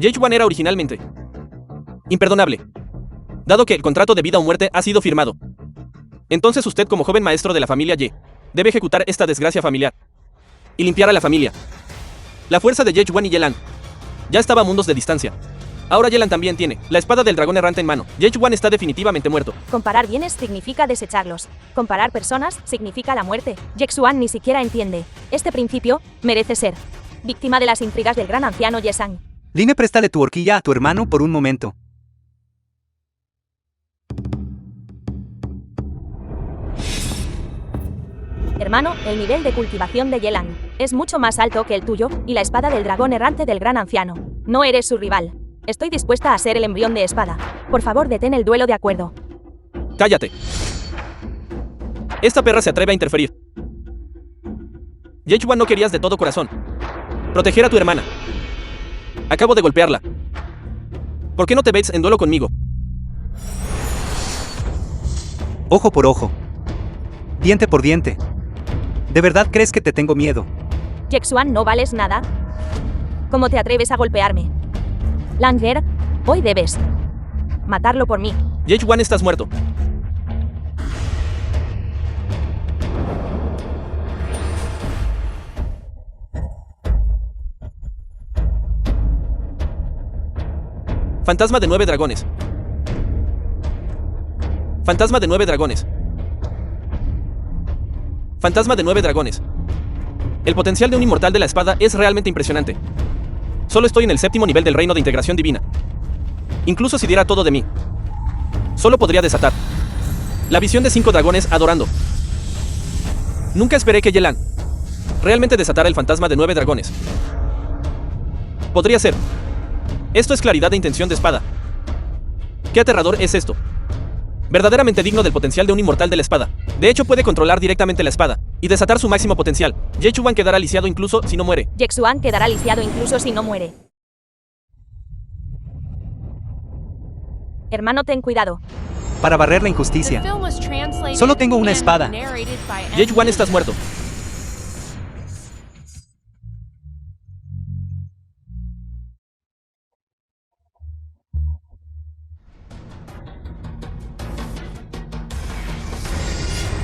Yejuan era originalmente imperdonable, dado que el contrato de vida o muerte ha sido firmado. Entonces usted, como joven maestro de la familia Ye, debe ejecutar esta desgracia familiar y limpiar a la familia. La fuerza de Yejuan y Yelan ya estaba a mundos de distancia. Ahora Yelan también tiene la espada del dragón errante en mano. Yejuan está definitivamente muerto. Comparar bienes significa desecharlos. Comparar personas significa la muerte. Yexuan ni siquiera entiende. Este principio merece ser víctima de las intrigas del gran anciano Yesang. Line, préstale tu horquilla a tu hermano por un momento. Hermano, el nivel de cultivación de Yelan es mucho más alto que el tuyo, y la espada del dragón errante del gran anciano. No eres su rival. Estoy dispuesta a ser el embrión de espada. Por favor, detén el duelo de acuerdo. ¡Cállate! Esta perra se atreve a interferir. Yejuan, no querías de todo corazón proteger a tu hermana. Acabo de golpearla. ¿Por qué no te ves en duelo conmigo? Ojo por ojo. Diente por diente. ¿De verdad crees que te tengo miedo? Yexuan, no vales nada. ¿Cómo te atreves a golpearme? Langer, hoy debes matarlo por mí. Yejuan, estás muerto. Fantasma de 9 dragones. Fantasma de 9 dragones. Fantasma de 9 dragones. El potencial de un inmortal de la espada es realmente impresionante. Solo estoy en el 7º nivel del reino de integración divina. Incluso si diera todo de mí, solo podría desatar la visión de 5 dragones adorando. Nunca esperé que Yelan realmente desatara el fantasma de 9 dragones. Podría ser. Esto es claridad de intención de espada. Qué aterrador es esto. Verdaderamente digno del potencial de un inmortal de la espada. De hecho, puede controlar directamente la espada y desatar su máximo potencial. Yejuan quedará lisiado incluso si no muere. Yexuan quedará lisiado incluso si no muere. Hermano, ten cuidado. Para barrer la injusticia. Solo tengo una espada. Yejuan, estás muerto.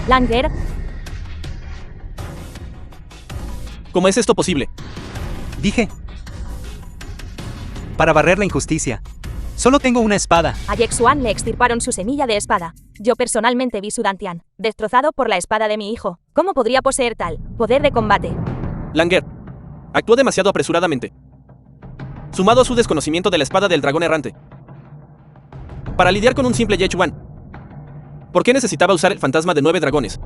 Langer, ¿Cómo es esto posible? Dije. Para barrer la injusticia. Solo tengo una espada. a Yexuan le extirparon su semilla de espada. Yo personalmente vi su Dantian destrozado por la espada de mi hijo. ¿Cómo podría poseer tal poder de combate? Langer actuó demasiado apresuradamente, sumado a su desconocimiento de la espada del dragón errante. Para lidiar con un simple Yejuan, ¿por qué necesitaba usar el fantasma de 9 dragones?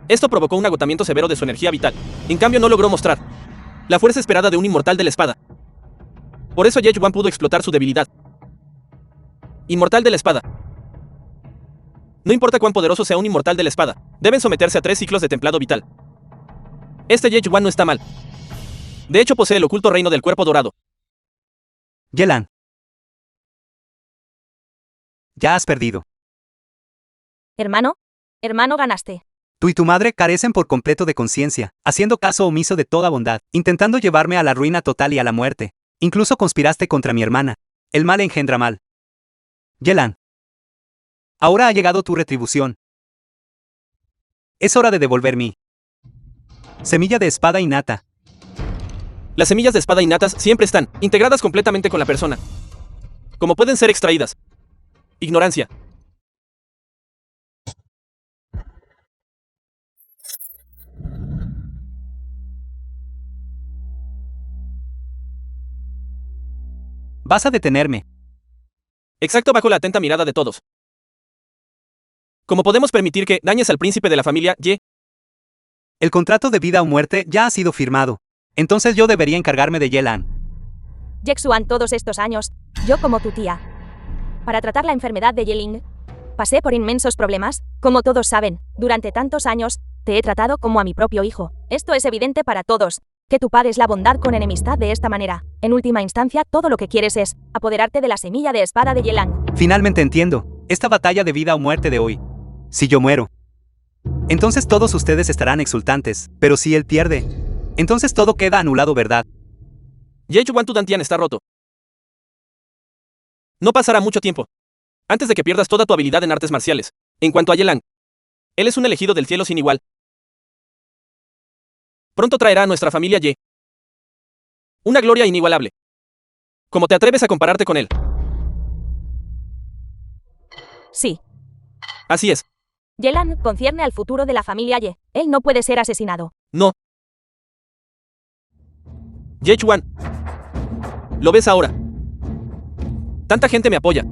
Esto provocó un agotamiento severo de su energía vital. En cambio, no logró mostrar la fuerza esperada de un inmortal de la espada. Por eso Yejuan pudo explotar su debilidad. Inmortal de la espada. No importa cuán poderoso sea un inmortal de la espada, deben someterse a 3 ciclos de templado vital. Este Yejuan no está mal. De hecho, posee el oculto reino del cuerpo dorado. Yelan. Ya has perdido. Hermano, ganaste. Tú y tu madre carecen por completo de conciencia, haciendo caso omiso de toda bondad, intentando llevarme a la ruina total y a la muerte. Incluso conspiraste contra mi hermana. El mal engendra mal. Yelan. Ahora ha llegado tu retribución. Es hora de devolver mi semilla de espada innata. Las semillas de espada innatas siempre están integradas completamente con la persona. Como pueden ser extraídas. Ignorancia. Vas a detenerme. Exacto, bajo la atenta mirada de todos. ¿Cómo podemos permitir que dañes al príncipe de la familia Ye? El contrato de vida o muerte ya ha sido firmado. Entonces yo debería encargarme de Yelan. Yexuan, todos estos años, yo como tu tía, para tratar la enfermedad de Yeling, pasé por inmensos problemas. Como todos saben, durante tantos años, te he tratado como a mi propio hijo. Esto es evidente para todos, que tú pagues la bondad con enemistad de esta manera. En última instancia, todo lo que quieres es apoderarte de la semilla de espada de Yelang. Finalmente entiendo esta batalla de vida o muerte de hoy. Si yo muero, entonces todos ustedes estarán exultantes, pero si él pierde, entonces todo queda anulado, ¿verdad? Yechuan tu Dantian está roto. No pasará mucho tiempo antes de que pierdas toda tu habilidad en artes marciales. En cuanto a Yelan, él es un elegido del cielo sin igual. Pronto traerá a nuestra familia Ye una gloria inigualable. ¿Cómo te atreves a compararte con él? Sí. Así es. Yelan concierne al futuro de la familia Ye. Él no puede ser asesinado. No. Yechuan. ¿Lo ves ahora? Tanta gente me apoya.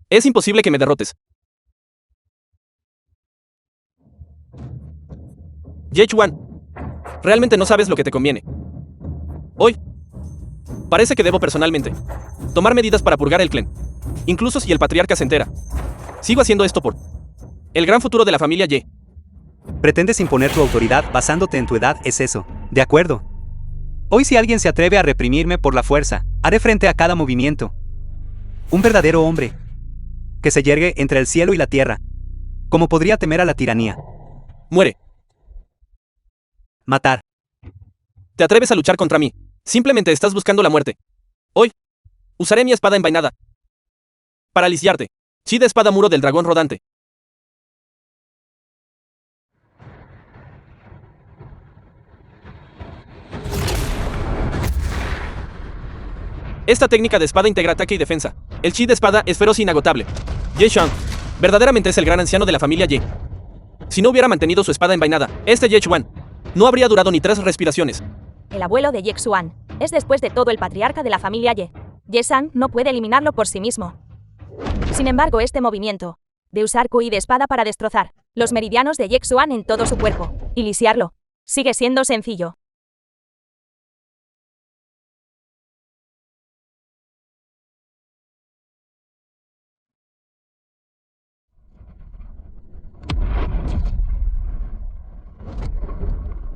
Es imposible que me derrotes. Yechuan, realmente no sabes lo que te conviene. Hoy, parece que debo personalmente tomar medidas para purgar el clan. Incluso si el patriarca se entera. Sigo haciendo esto por el gran futuro de la familia Ye. Pretendes imponer tu autoridad basándote en tu edad, es eso. De acuerdo. Hoy si alguien se atreve a reprimirme por la fuerza, haré frente a cada movimiento. Un verdadero hombre que se yergue entre el cielo y la tierra. ¿Cómo podría temer a la tiranía? Muere. Matar. Te atreves a luchar contra mí. Simplemente estás buscando la muerte. Hoy, usaré mi espada envainada para lisiarte. Chi de espada muro del dragón rodante. Esta técnica de espada integra ataque y defensa. El chi de espada es feroz e inagotable. Ye Shan verdaderamente es el gran anciano de la familia Ye. Si no hubiera mantenido su espada envainada, este Yechuan no habría durado ni 3 respiraciones. El abuelo de Yexuan es después de todo el patriarca de la familia Ye. Ye-san no puede eliminarlo por sí mismo. Sin embargo, este movimiento de usar Kui de espada para destrozar los meridianos de Yexuan en todo su cuerpo y lisiarlo sigue siendo sencillo.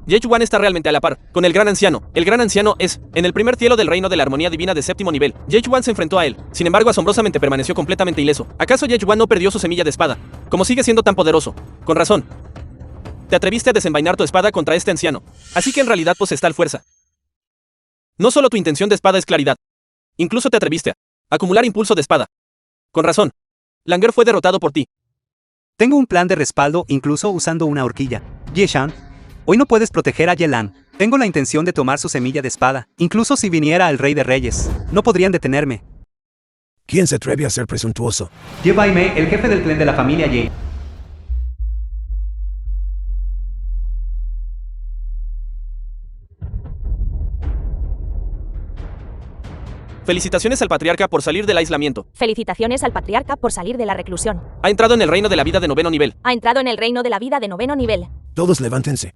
Yechuan está realmente a la par con el gran anciano. El gran anciano es en el primer cielo del reino de la armonía divina de 7º nivel. Yechuan se enfrentó a él. Sin embargo, asombrosamente permaneció completamente ileso. ¿Acaso Yechuan no perdió su semilla de espada? Como sigue siendo tan poderoso. Con razón. Te atreviste a desenvainar tu espada contra este anciano. Así que en realidad posees tal fuerza. No solo tu intención de espada es claridad. Incluso te atreviste a acumular impulso de espada. Con razón. Langer fue derrotado por ti. Tengo un plan de respaldo incluso usando una horquilla. Ye-shan, hoy no puedes proteger a Yelan. Tengo la intención de tomar su semilla de espada. Incluso si viniera el rey de reyes, no podrían detenerme. ¿Quién se atreve a ser presuntuoso? Ye Baimei, el jefe del clan de la familia Ye. Felicitaciones al patriarca por salir del aislamiento. Felicitaciones al patriarca por salir de la reclusión. Ha entrado en el reino de la vida de 9º nivel. Ha entrado en el reino de la vida de 9º nivel. Todos levántense.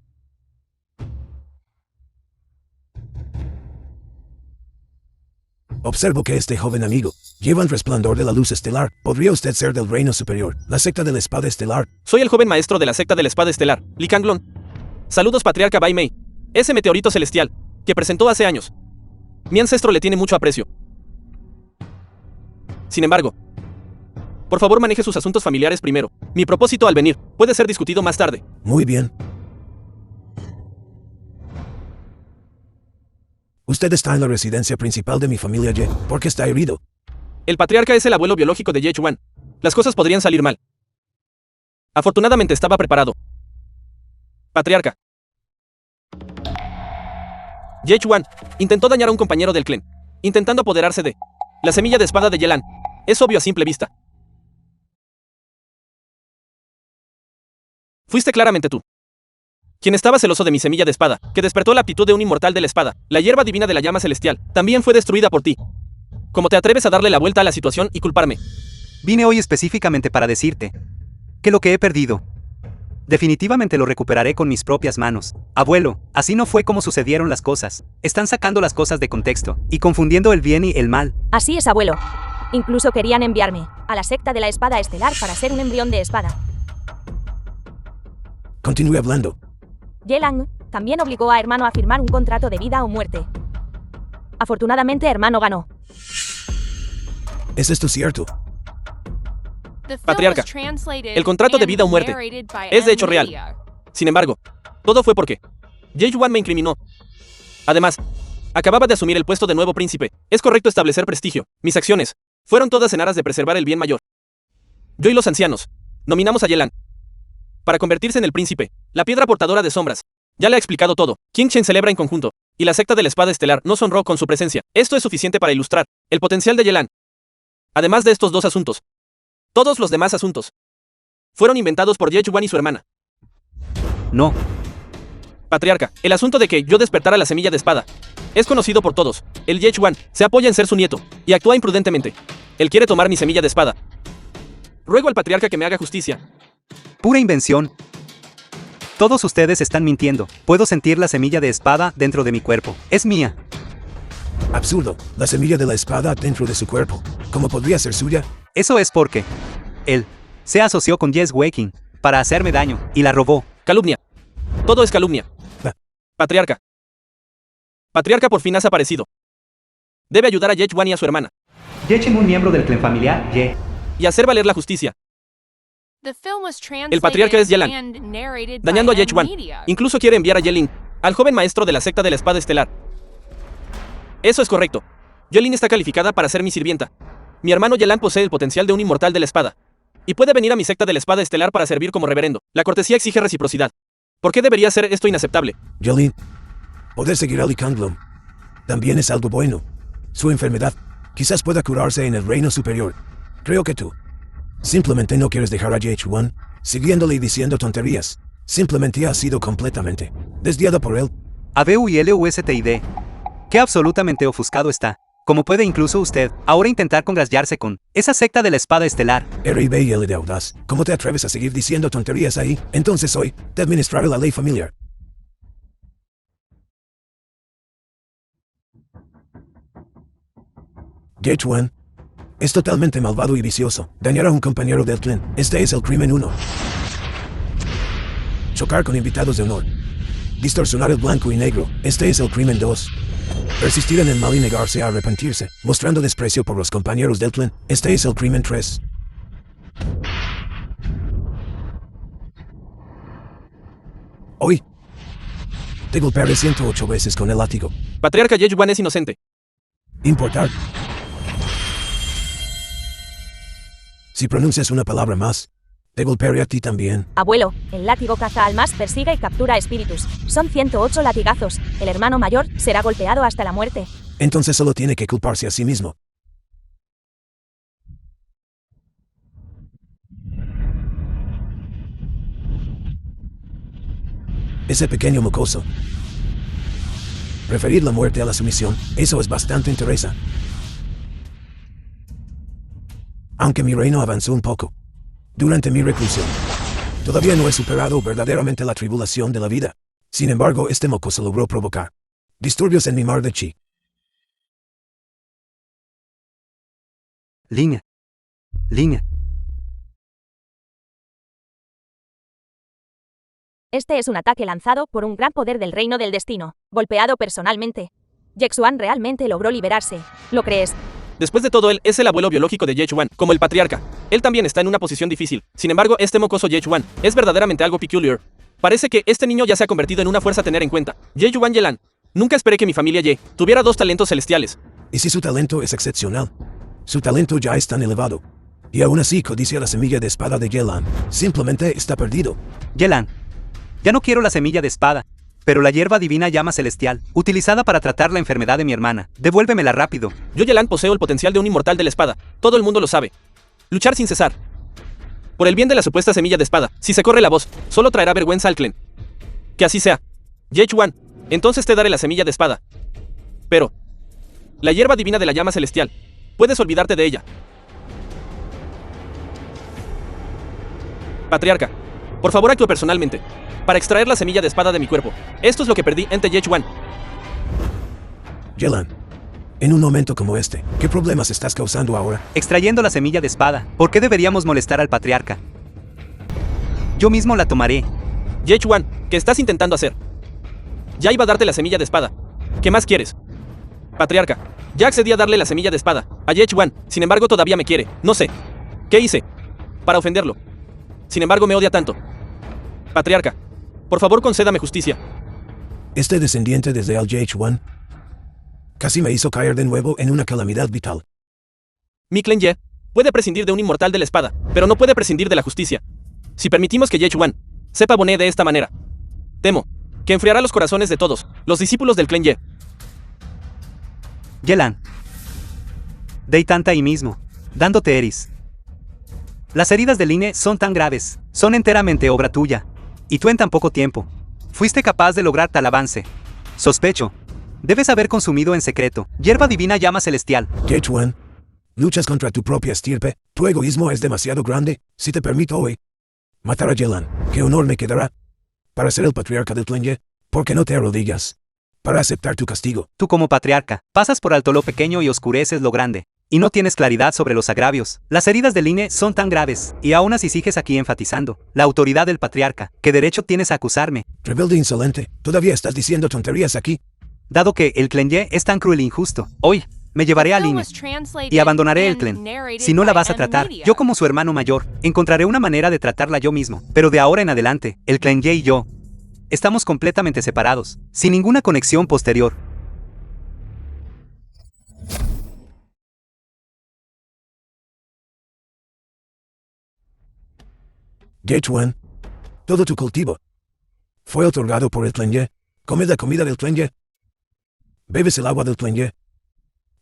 Observo que este joven amigo lleva el resplandor de la luz estelar. ¿Podría usted ser del reino superior, la secta de la espada estelar? Soy el joven maestro de la secta de la espada estelar, Li Kanglong. Saludos, patriarca Bai Mei. Ese meteorito celestial que presentó hace años. Mi ancestro le tiene mucho aprecio. Sin embargo, por favor maneje sus asuntos familiares primero. Mi propósito al venir puede ser discutido más tarde. Muy bien. Usted está en la residencia principal de mi familia Ye. ¿Por qué está herido? El patriarca es el abuelo biológico de Yechuan. Las cosas podrían salir mal. Afortunadamente estaba preparado. Patriarca. Yechuan intentó dañar a un compañero del clan, intentando apoderarse de la semilla de espada de Yelan. Es obvio a simple vista. Fuiste claramente tú quien estaba celoso de mi semilla de espada, que despertó la aptitud de un inmortal de la espada. La hierba divina de la llama celestial también fue destruida por ti. ¿Cómo te atreves a darle la vuelta a la situación y culparme? Vine hoy específicamente para decirte que lo que he perdido, definitivamente lo recuperaré con mis propias manos. Abuelo, así no fue como sucedieron las cosas. Están sacando las cosas de contexto y confundiendo el bien y el mal. Así es, abuelo. Incluso querían enviarme a la secta de la espada estelar para ser un embrión de espada. Continúe hablando. Yelan también obligó a Hermano a firmar un contrato de vida o muerte. Afortunadamente, Hermano ganó. ¿Es esto cierto? Patriarca, el contrato de vida o muerte es de hecho real. Sin embargo, todo fue porque Yechuan me incriminó Además, acababa de asumir el puesto de nuevo príncipe. Es correcto establecer prestigio. Mis acciones fueron todas en aras de preservar el bien mayor. Yo y los ancianos nominamos a Yelan para convertirse en el príncipe, la piedra portadora de sombras. Ya le ha explicado todo. King Chen celebra en conjunto, y la secta de la espada estelar nos honró con su presencia. Esto es suficiente para ilustrar el potencial de Yelan. Además de estos dos asuntos, todos los demás asuntos fueron inventados por Ye Chuan y su hermana. No. Patriarca, el asunto de que yo despertara la semilla de espada es conocido por todos. El Ye Chuan se apoya en ser su nieto y actúa imprudentemente. Él quiere tomar mi semilla de espada. Ruego al patriarca que me haga justicia. Pura invención. Todos ustedes están mintiendo. Puedo sentir la semilla de espada dentro de mi cuerpo. Es mía. Absurdo. La semilla de la espada dentro de su cuerpo. ¿Cómo podría ser suya? Eso es porque él se asoció con Yes Waking para hacerme daño y la robó. Calumnia. Todo es calumnia. Patriarca. Patriarca por fin has aparecido. Debe ayudar a Ye Chuan y a su hermana. Ye Chen, un miembro del clan familiar Ye. Y hacer valer la justicia. El patriarca es Yelan, dañando a Ye Chuan. Incluso quiere enviar a Yelin, al joven maestro de la secta de la espada estelar. Eso es correcto. Yelin está calificada para ser mi sirvienta. Mi hermano Yelan posee el potencial de un inmortal de la espada. Y puede venir a mi secta de la espada estelar para servir como reverendo. La cortesía exige reciprocidad. ¿Por qué debería ser esto inaceptable? Yelin, poder seguir a Li Kangdom también es algo bueno. Su enfermedad quizás pueda curarse en el reino superior. Creo que tú simplemente no quieres dejar a Ye Chuan siguiéndole y diciendo tonterías. Simplemente has sido completamente desviada por él. ABU y LUSTID. Qué absolutamente ofuscado está. Como puede incluso usted ahora intentar congraciarse con esa secta de la espada estelar. RIBL de audaz. ¿Cómo te atreves a seguir diciendo tonterías ahí? Entonces hoy te administraré la ley familiar. Ye Chuan es totalmente malvado y vicioso. Dañar a un compañero del clan. Este es el crimen 1. Chocar con invitados de honor. Distorsionar el blanco y negro. Este es el crimen 2. Persistir en el mal y negarse a arrepentirse, mostrando desprecio por los compañeros del clan. Este es el crimen 3. Hoy te golpearé 108 veces con el látigo. Patriarca Ye Chuan es inocente. Importar. Si pronuncias una palabra más, te golpearé a ti también. Abuelo, el látigo caza almas, persigue y captura espíritus. Son 108 latigazos. El hermano mayor será golpeado hasta la muerte. Entonces solo tiene que culparse a sí mismo. Ese pequeño mocoso. Preferir la muerte a la sumisión, eso es bastante interesante. Aunque mi reino avanzó un poco durante mi reclusión, todavía no he superado verdaderamente la tribulación de la vida. Sin embargo, este mocoso logró provocar disturbios en mi mar de chi. Línea. Este es un ataque lanzado por un gran poder del reino del destino, golpeado personalmente. Ye Chuan realmente logró liberarse. ¿Lo crees? Después de todo, él es el abuelo biológico de Ye Chuan, como el patriarca. Él también está en una posición difícil. Sin embargo, este mocoso Ye Chuan es verdaderamente algo peculiar. Parece que este niño ya se ha convertido en una fuerza a tener en cuenta. Ye Chuan Yelan. Nunca esperé que mi familia Ye tuviera 2 talentos celestiales. Y si su talento es excepcional, su talento ya es tan elevado. Y aún así codicia la semilla de espada de Yelan. Simplemente está perdido. Yelan. Ya no quiero la semilla de espada, pero la hierba divina llama celestial, utilizada para tratar la enfermedad de mi hermana. Devuélvemela rápido. Yo Yelan poseo el potencial de un inmortal de la espada. Todo el mundo lo sabe. Luchar sin cesar. Por el bien de la supuesta semilla de espada, si se corre la voz, solo traerá vergüenza al clan. Que así sea. Ye Chuan, entonces te daré la semilla de espada. Pero la hierba divina de la llama celestial, puedes olvidarte de ella. Patriarca, por favor actúe personalmente para extraer la semilla de espada de mi cuerpo. Esto es lo que perdí ante Ye Chuan. Yelan, en un momento como este, ¿qué problemas estás causando ahora? Extrayendo la semilla de espada. ¿Por qué deberíamos molestar al patriarca? Yo mismo la tomaré. Ye Chuan, ¿qué estás intentando hacer? Ya iba a darte la semilla de espada. ¿Qué más quieres? Patriarca, ya accedí a darle la semilla de espada a Ye Chuan, sin embargo todavía me quiere. No sé. ¿Qué hice para ofenderlo? Sin embargo me odia tanto. Patriarca, por favor concédame justicia. Este descendiente desde el JH1 casi me hizo caer de nuevo en una calamidad vital. Mi clan Ye puede prescindir de un inmortal de la espada, pero no puede prescindir de la justicia. Si permitimos que Yechuan sepa Boné de esta manera, temo que enfriará los corazones de todos los discípulos del clan Ye. Yelan. Deitanta ahí mismo, dándote Eris. Las heridas de Line son tan graves, son enteramente obra tuya. Y tú en tan poco tiempo fuiste capaz de lograr tal avance. Sospecho. Debes haber consumido en secreto hierba divina llama celestial. JH1, luchas contra tu propia estirpe. Tu egoísmo es demasiado grande. Si te permito hoy matar a Yelan, ¿qué honor me quedará para ser el patriarca del clan Ye? ¿Por qué no te arrodillas para aceptar tu castigo? Tú como patriarca, pasas por alto lo pequeño y oscureces lo grande. Y no tienes claridad sobre los agravios. Las heridas de Line son tan graves, y aún así sigues aquí enfatizando la autoridad del patriarca. ¿Qué derecho tienes a acusarme? Rebelde insolente, todavía estás diciendo tonterías aquí. Dado que el clan Ye es tan cruel e injusto, hoy me llevaré a Line y abandonaré el clan. Si no la vas a tratar, yo como su hermano mayor, encontraré una manera de tratarla yo mismo. Pero de ahora en adelante, el clan Ye y yo estamos completamente separados, sin ninguna conexión posterior. JH1, todo tu cultivo fue otorgado por el clan Ye. Comes la comida del clan Ye, bebes el agua del clan Ye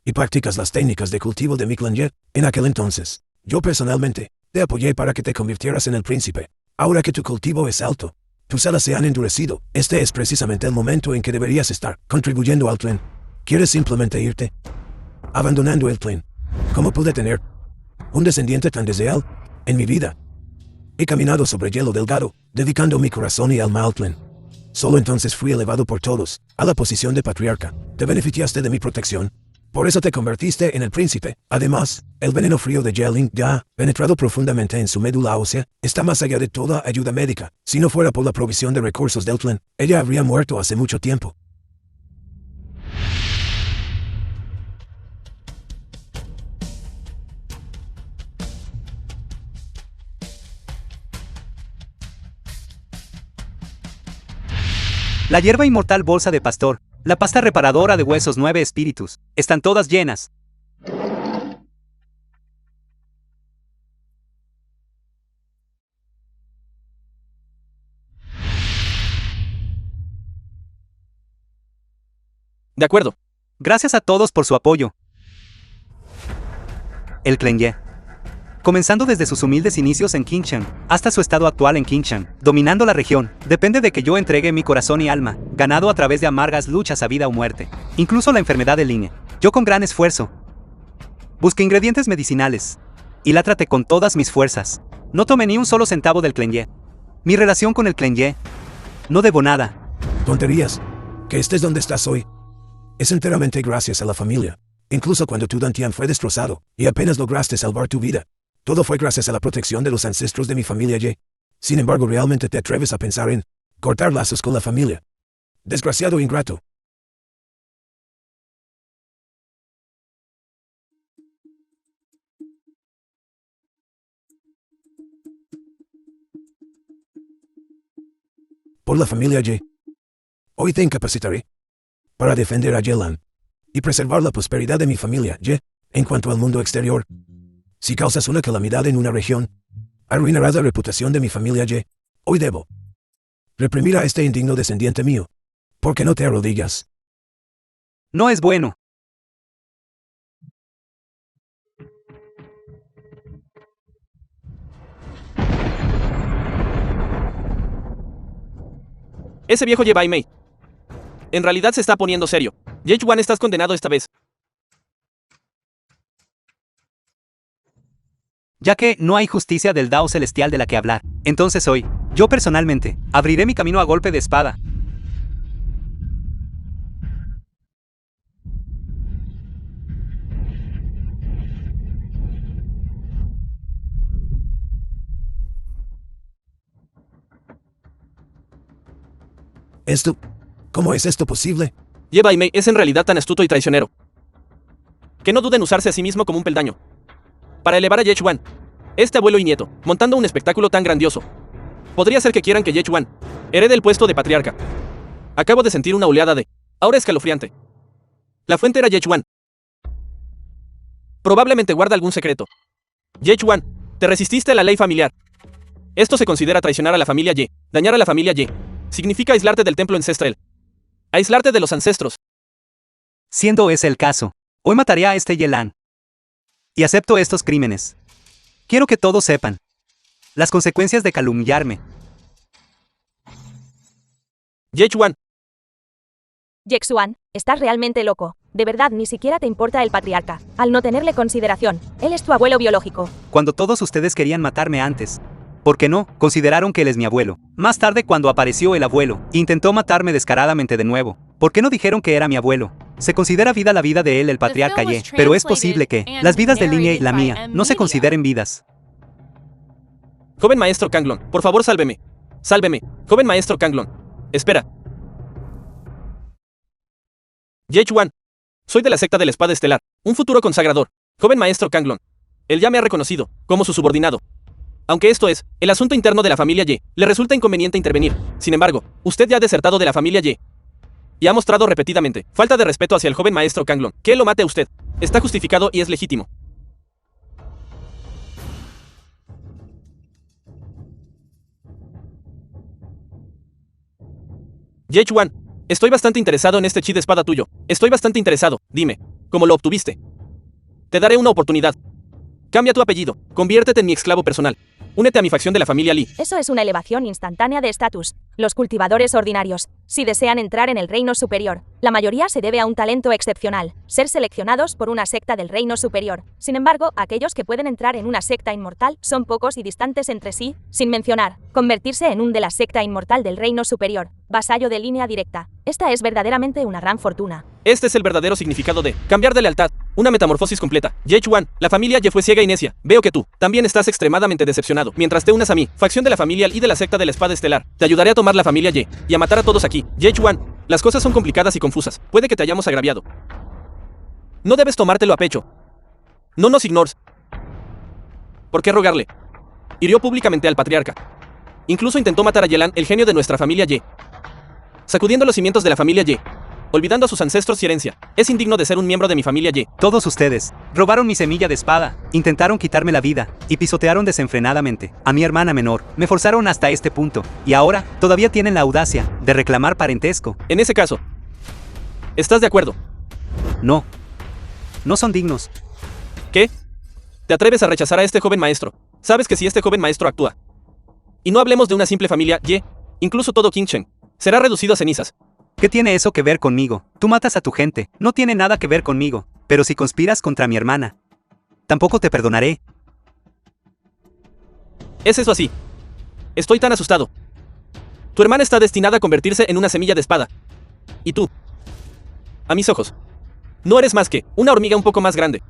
y practicas las técnicas de cultivo de mi clan Ye. En aquel entonces, yo personalmente te apoyé para que te convirtieras en el príncipe. Ahora que tu cultivo es alto, tus alas se han endurecido. Este es precisamente el momento en que deberías estar contribuyendo al clan. ¿Quieres simplemente irte abandonando el clan? ¿Cómo pude tener un descendiente tan desleal en mi vida? He caminado sobre hielo delgado, dedicando mi corazón y alma al clan. Solo entonces fui elevado por todos a la posición de patriarca. Te beneficiaste de mi protección. Por eso te convertiste en el príncipe. Además, el veneno frío de Yeling ya, penetrado profundamente en su médula ósea, está más allá de toda ayuda médica. Si no fuera por la provisión de recursos del clan, ella habría muerto hace mucho tiempo. La hierba inmortal bolsa de pastor, la pasta reparadora de huesos 9 espíritus, están todas llenas. De acuerdo. Gracias a todos por su apoyo. El clan Ye, comenzando desde sus humildes inicios en Qingshan, hasta su estado actual en Qingshan, dominando la región, depende de que yo entregue mi corazón y alma, ganado a través de amargas luchas a vida o muerte. Incluso la enfermedad de Line, yo con gran esfuerzo busqué ingredientes medicinales y la traté con todas mis fuerzas. No tomé ni un solo centavo del clan Ye. Mi relación con el clan Ye, no debo nada. Tonterías. Que estés donde estás hoy es enteramente gracias a la familia. Incluso cuando tu Dantian fue destrozado y apenas lograste salvar tu vida, todo fue gracias a la protección de los ancestros de mi familia Ye. Sin embargo, ¿realmente te atreves a pensar en cortar lazos con la familia? Desgraciado ingrato. Por la familia Ye, hoy te incapacitaré para defender a Yelan y preservar la prosperidad de mi familia Ye. En cuanto al mundo exterior, si causas una calamidad en una región, arruinarás la reputación de mi familia Ye. Hoy debo reprimir a este indigno descendiente mío. ¿Por qué no te arrodillas? No es bueno. Ese viejo Ye Bai Mei en realidad se está poniendo serio. Yechuan, estás condenado esta vez. Ya que no hay justicia del Dao celestial de la que hablar, entonces hoy, yo personalmente, abriré mi camino a golpe de espada. ¿Cómo es esto posible? Ye Bai Mei es en realidad tan astuto y traicionero que no duda en usarse a sí mismo como un peldaño para elevar a Yechuan, este abuelo y nieto, montando un espectáculo tan grandioso. Podría ser que quieran que Yechuan herede el puesto de patriarca. Acabo de sentir una oleada de aura escalofriante. La fuente era Yechuan. Probablemente guarda algún secreto. Yechuan, te resististe a la ley familiar. Esto se considera traicionar a la familia Ye. Dañar a la familia Ye significa aislarte del templo ancestral. Aislarte de los ancestros. Siendo ese el caso, hoy mataré a este Yelan. Y acepto estos crímenes. Quiero que todos sepan las consecuencias de calumniarme. Yechuan, Yexuan, estás realmente loco. De verdad, ni siquiera te importa el patriarca. Al no tenerle consideración, él es tu abuelo biológico. Cuando todos ustedes querían matarme antes, ¿por qué no? Consideraron que él es mi abuelo. Más tarde, cuando apareció el abuelo, intentó matarme descaradamente de nuevo. ¿Por qué no dijeron que era mi abuelo? Se considera vida la vida de él, el patriarca Ye, pero es posible que las vidas de Línea y la mía no se consideren vidas. joven maestro Kanglon, por favor sálveme. Sálveme, joven maestro Kanglon. Espera. Yechuan, soy de la secta de la espada estelar, un futuro consagrador. Joven maestro Kanglon. Él ya me ha reconocido como su subordinado. Aunque esto es el asunto interno de la familia Ye, le resulta inconveniente intervenir. Sin embargo, usted ya ha desertado de la familia Ye y ha mostrado repetidamente falta de respeto hacia el joven maestro Kanglon. Que lo mate a usted está justificado y es legítimo. Yechuan, estoy bastante interesado en este chi de espada tuyo. Estoy bastante interesado. Dime, ¿cómo lo obtuviste? Te daré una oportunidad. Cambia tu apellido. Conviértete en mi esclavo personal. Únete a mi facción de la familia Li. Eso es una elevación instantánea de estatus. Los cultivadores ordinarios, si desean entrar en el reino superior, la mayoría se debe a un talento excepcional, ser seleccionados por una secta del reino superior. Sin embargo, aquellos que pueden entrar en una secta inmortal son pocos y distantes entre sí, sin mencionar, convertirse en un de la secta inmortal del reino superior, vasallo de línea directa. Esta es verdaderamente una gran fortuna. Este es el verdadero significado de cambiar de lealtad. Una metamorfosis completa. Yechuan, la familia Ye fue ciega y necia. Veo que tú también estás extremadamente decepcionado. Mientras te unas a mí, facción de la familia Li de la secta de la espada estelar, te ayudaré a tomar la familia Ye y a matar a todos aquí. Yechuan, las cosas son complicadas y confusas. Puede que te hayamos agraviado. No debes tomártelo a pecho. No nos ignores. ¿Por qué rogarle? Hirió públicamente al patriarca. Incluso intentó matar a Yelan, el genio de nuestra familia Ye, sacudiendo los cimientos de la familia Ye, olvidando a sus ancestros y herencia. Es indigno de ser un miembro de mi familia Ye. Todos ustedes robaron mi semilla de espada, intentaron quitarme la vida y pisotearon desenfrenadamente a mi hermana menor. Me forzaron hasta este punto y ahora todavía tienen la audacia de reclamar parentesco. En ese caso, ¿estás de acuerdo? No. No son dignos. ¿Qué? ¿Te atreves a rechazar a este joven maestro? Sabes que si este joven maestro actúa, y no hablemos de una simple familia Ye, incluso todo Qingchen será reducido a cenizas. ¿Qué tiene eso que ver conmigo? Tú matas a tu gente, no tiene nada que ver conmigo. Pero si conspiras contra mi hermana, tampoco te perdonaré. ¿Es eso así? Estoy tan asustado. Tu hermana está destinada a convertirse en una semilla de espada. Y tú, a mis ojos, no eres más que una hormiga un poco más grande.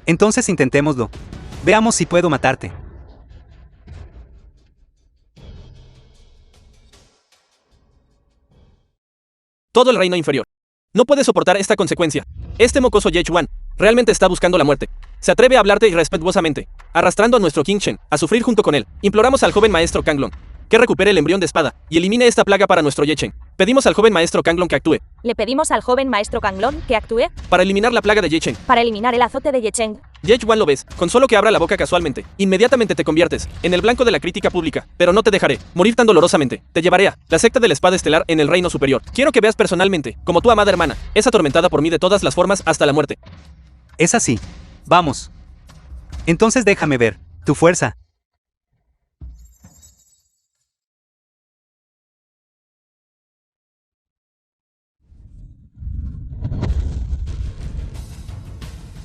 Entonces intentémoslo. Veamos si puedo matarte. Todo el reino inferior no puede soportar esta consecuencia. Este mocoso Yechuan realmente está buscando la muerte. Se atreve a hablarte irrespetuosamente, arrastrando a nuestro Qingchen a sufrir junto con él. Imploramos al joven maestro Kanglon que recupere el embrión de espada y elimine esta plaga para nuestro Yechen. Pedimos al joven maestro Kanglon que actúe Le pedimos al joven maestro Kanglon que actúe para eliminar la plaga de Yechen. para eliminar el azote de Yecheng. Yechuan, lo ves, con solo que abra la boca casualmente, inmediatamente te conviertes en el blanco de la crítica pública, pero no te dejaré morir tan dolorosamente. Te llevaré a la secta de la espada estelar en el reino superior. Quiero que veas personalmente como tu amada hermana es atormentada por mí de todas las formas hasta la muerte. Es así. Vamos. Entonces déjame ver tu fuerza.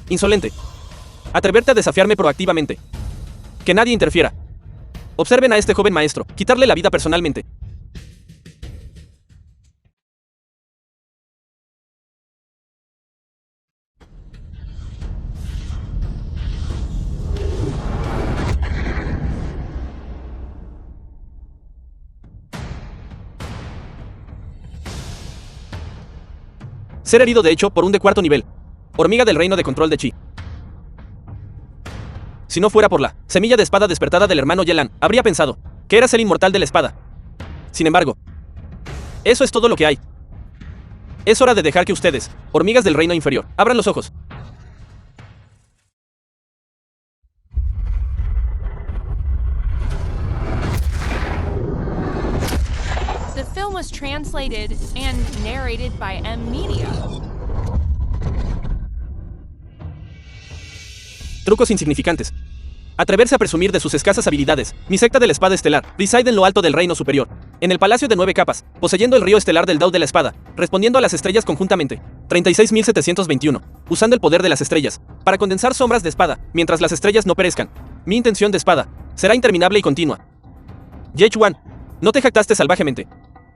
Insolente. Atreverte a desafiarme proactivamente. Que nadie interfiera. Observen a este joven maestro, quitarle la vida personalmente. Ser herido de hecho por un de cuarto nivel. Hormiga del reino de control de Chi. Si no fuera por la semilla de espada despertada del hermano Yelan, habría pensado que eras el inmortal de la espada. Sin embargo, Eso es todo lo que hay. Es hora de dejar que ustedes, hormigas del reino inferior, abran los ojos. The film was translated and narrated by M Media. Trucos insignificantes. Atreverse a presumir de sus escasas habilidades. Mi secta de la espada estelar reside en lo alto del reino superior, en el palacio de 9 capas, poseyendo el río estelar del Dao de la espada, respondiendo a las estrellas conjuntamente. 36.721. Usando el poder de las estrellas para condensar sombras de espada, mientras las estrellas no perezcan. Mi intención de espada será interminable y continua. Yechuan, no te jactaste salvajemente,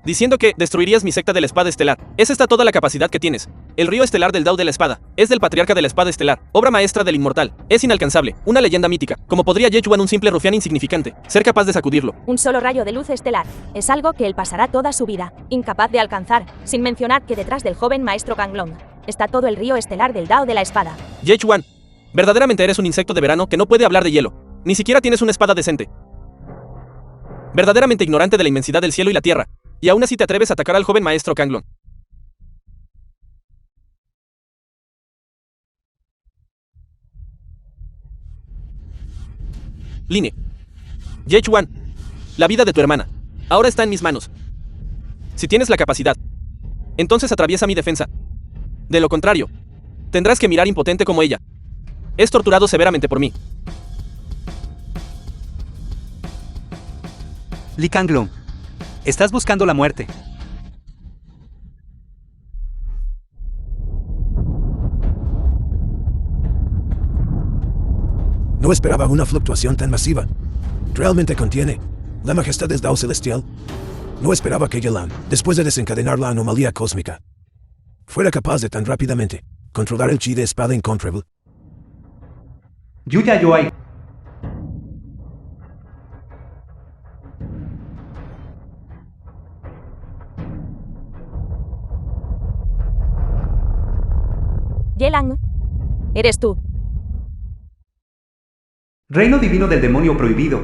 diciendo que destruirías mi secta de la espada estelar. ¿Es esta toda la capacidad que tienes? El río estelar del Dao de la espada es del patriarca de la espada estelar, obra maestra del inmortal. Es inalcanzable, una leyenda mítica. ¿Cómo podría Yechuan, un simple rufián insignificante, ser capaz de sacudirlo? Un solo rayo de luz estelar. Es algo que él pasará toda su vida, incapaz de alcanzar, sin mencionar que detrás del joven maestro Kanglong está todo el río estelar del Dao de la espada. Yechuan, verdaderamente eres un insecto de verano que no puede hablar de hielo. Ni siquiera tienes una espada decente. Verdaderamente ignorante de la inmensidad del cielo y la tierra. Y aún así te atreves a atacar al joven maestro Kanglong. Line. Yechuan, la vida de tu hermana ahora está en mis manos. Si tienes la capacidad, entonces atraviesa mi defensa. De lo contrario, tendrás que mirar impotente como ella. Es torturado severamente por mí. Li Kanglong, estás buscando la muerte. No esperaba una fluctuación tan masiva. ¿Realmente contiene la majestad del Dao celestial? No esperaba que Yelan, después de desencadenar la anomalía cósmica, fuera capaz de tan rápidamente controlar el chi de espada incontrable. Yuya Yoai. Yelang, eres tú. Reino divino del demonio prohibido.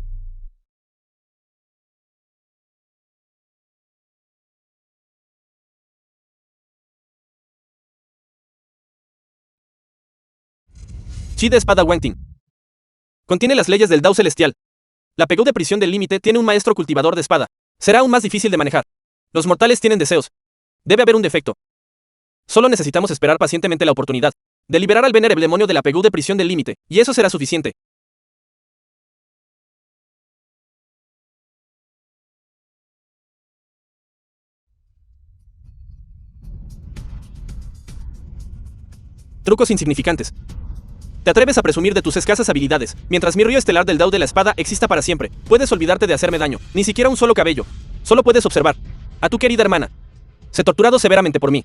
Chi de espada Wangting. Contiene las leyes del Dao celestial. La pegó de prisión del límite tiene un maestro cultivador de espada. Será aún más difícil de manejar. Los mortales tienen deseos. Debe haber un defecto. Solo necesitamos esperar pacientemente la oportunidad de liberar al venerable demonio de la pegó de prisión del límite, y eso será suficiente. Trucos insignificantes. Te atreves a presumir de tus escasas habilidades, mientras mi río estelar del Dao de la espada exista para siempre. Puedes olvidarte de hacerme daño, ni siquiera un solo cabello. Solo puedes observar a tu querida hermana ser torturado severamente por mí.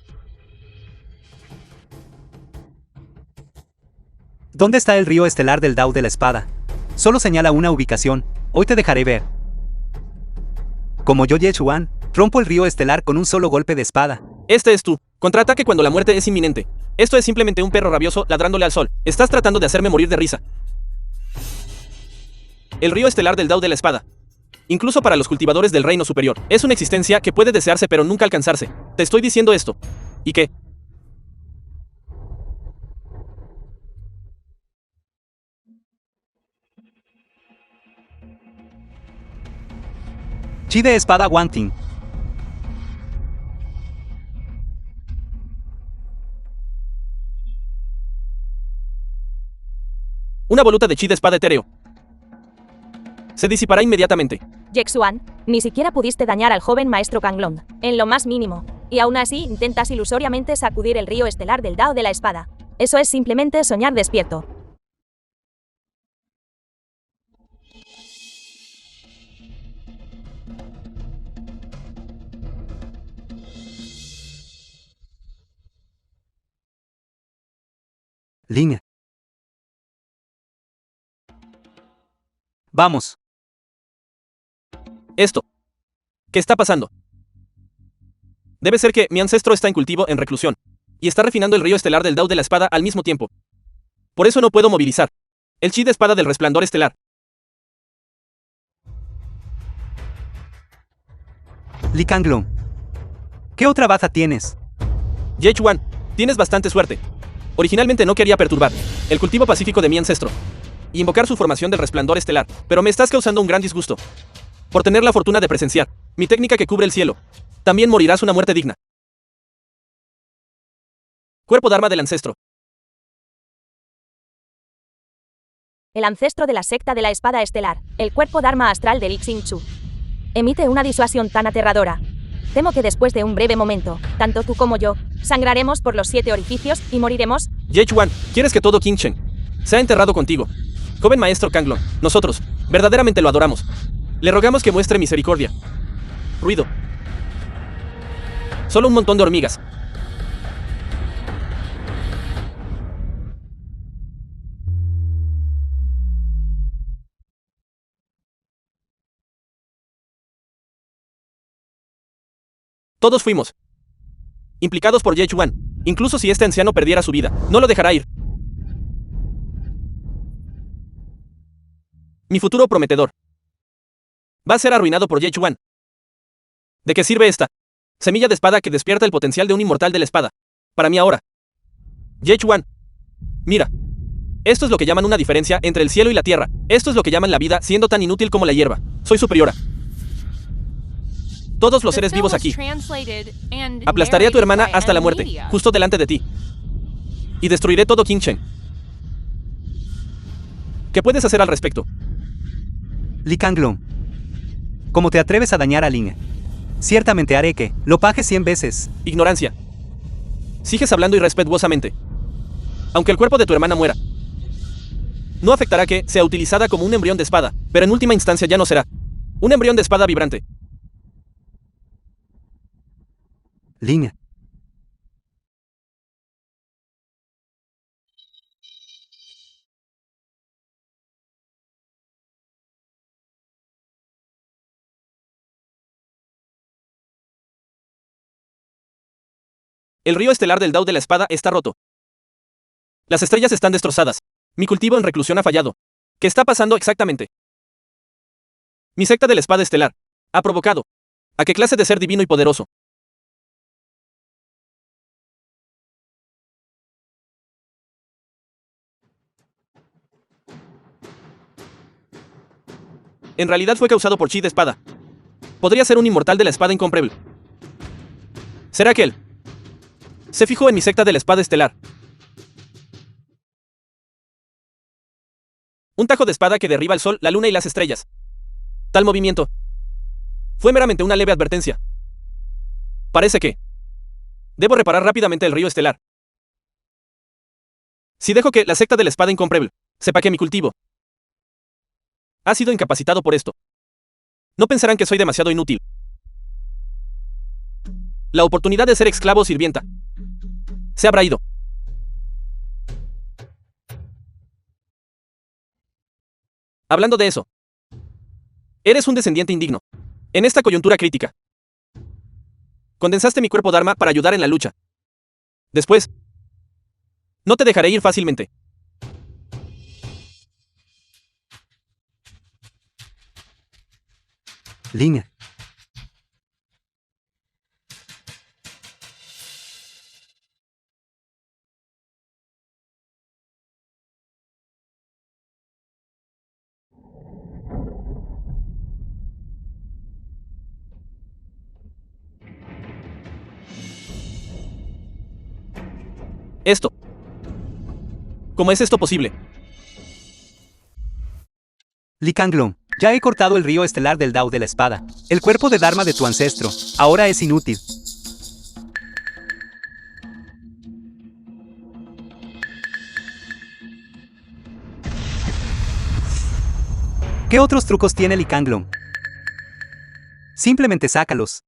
¿Dónde está el río estelar del Dao de la espada? Solo señala una ubicación. Hoy te dejaré ver. Como yo Yechuan, rompo el río estelar con un solo golpe de espada. Este es tú. Contraataque cuando la muerte es inminente. Esto es simplemente un perro rabioso ladrándole al sol. Estás tratando de hacerme morir de risa. El río estelar del Dao de la espada, incluso para los cultivadores del reino superior, es una existencia que puede desearse pero nunca alcanzarse. Te estoy diciendo esto. ¿Y qué? Chi de espada Wangting. Una voluta de chi de espada etéreo se disipará inmediatamente. Yexuan, ni siquiera pudiste dañar al joven maestro Kanglong, en lo más mínimo, y aún así intentas ilusoriamente sacudir el río estelar del Dao de la espada. Eso es simplemente soñar despierto. Ling. Vamos. Esto. ¿Qué está pasando? Debe ser que mi ancestro está en cultivo en reclusión, y está refinando el río estelar del Dao de la espada al mismo tiempo. Por eso no puedo movilizar el chi de espada del resplandor estelar. Li Kanglong. ¿Qué otra baza tienes? Yechuan, tienes bastante suerte. Originalmente no quería perturbar el cultivo pacífico de mi ancestro y invocar su formación del resplandor estelar, pero me estás causando un gran disgusto. Por tener la fortuna de presenciar mi técnica que cubre el cielo, también morirás una muerte digna. Cuerpo Dharma del ancestro. El ancestro de la secta de la espada estelar, el cuerpo Dharma astral de Lixing Chu. Emite una disuasión tan aterradora. Temo que después de un breve momento, tanto tú como yo, sangraremos por los 7 orificios y moriremos. Yechuan, ¿quieres que todo Qingchen sea enterrado contigo? Joven maestro Kanglong, nosotros verdaderamente lo adoramos. Le rogamos que muestre misericordia. Ruido. Solo un montón de hormigas. Todos fuimos implicados por Yechuan. Incluso si este anciano perdiera su vida, no lo dejará ir. Mi futuro prometedor va a ser arruinado por Yechuan. ¿De qué sirve esta semilla de espada que despierta el potencial de un inmortal de la espada? Para mí ahora. Yechuan, mira. Esto es lo que llaman una diferencia entre el cielo y la tierra. Esto es lo que llaman la vida siendo tan inútil como la hierba. Soy superiora. Todos los seres vivos aquí. Aplastaré a tu hermana hasta la muerte, justo delante de ti. Y destruiré todo Qingchen. ¿Qué puedes hacer al respecto? Li Kanglong. ¿Cómo te atreves a dañar a Ling? Ciertamente haré que lo pague 100 veces. Ignorancia. Sigues hablando irrespetuosamente. Aunque el cuerpo de tu hermana muera, no afectará que sea utilizada como un embrión de espada, pero en última instancia ya no será un embrión de espada vibrante. Ling. El río estelar del Dao de la espada está roto. Las estrellas están destrozadas. Mi cultivo en reclusión ha fallado. ¿Qué está pasando exactamente? Mi secta de la espada estelar ha provocado. ¿A qué clase de ser divino y poderoso? En realidad fue causado por chi de espada. Podría ser un inmortal de la espada incomparable. ¿Será que él se fijó en mi secta de la espada estelar? Un tajo de espada que derriba el sol, la luna y las estrellas. Tal movimiento fue meramente una leve advertencia. Parece que debo reparar rápidamente el río estelar. Si dejo que la secta de la espada incomparable sepa que mi cultivo ha sido incapacitado por esto, no pensarán que soy demasiado inútil. La oportunidad de ser esclavo o sirvienta se habrá ido. Hablando de eso, eres un descendiente indigno. En esta coyuntura crítica, condensaste mi cuerpo Dharma para ayudar en la lucha. Después, no te dejaré ir fácilmente. Ling. Esto. ¿Cómo es esto posible? Li Kanglong. Ya he cortado el río estelar del Dao de la espada. El cuerpo de Dharma de tu ancestro ahora es inútil. ¿Qué otros trucos tiene Li Kanglong? Simplemente sácalos.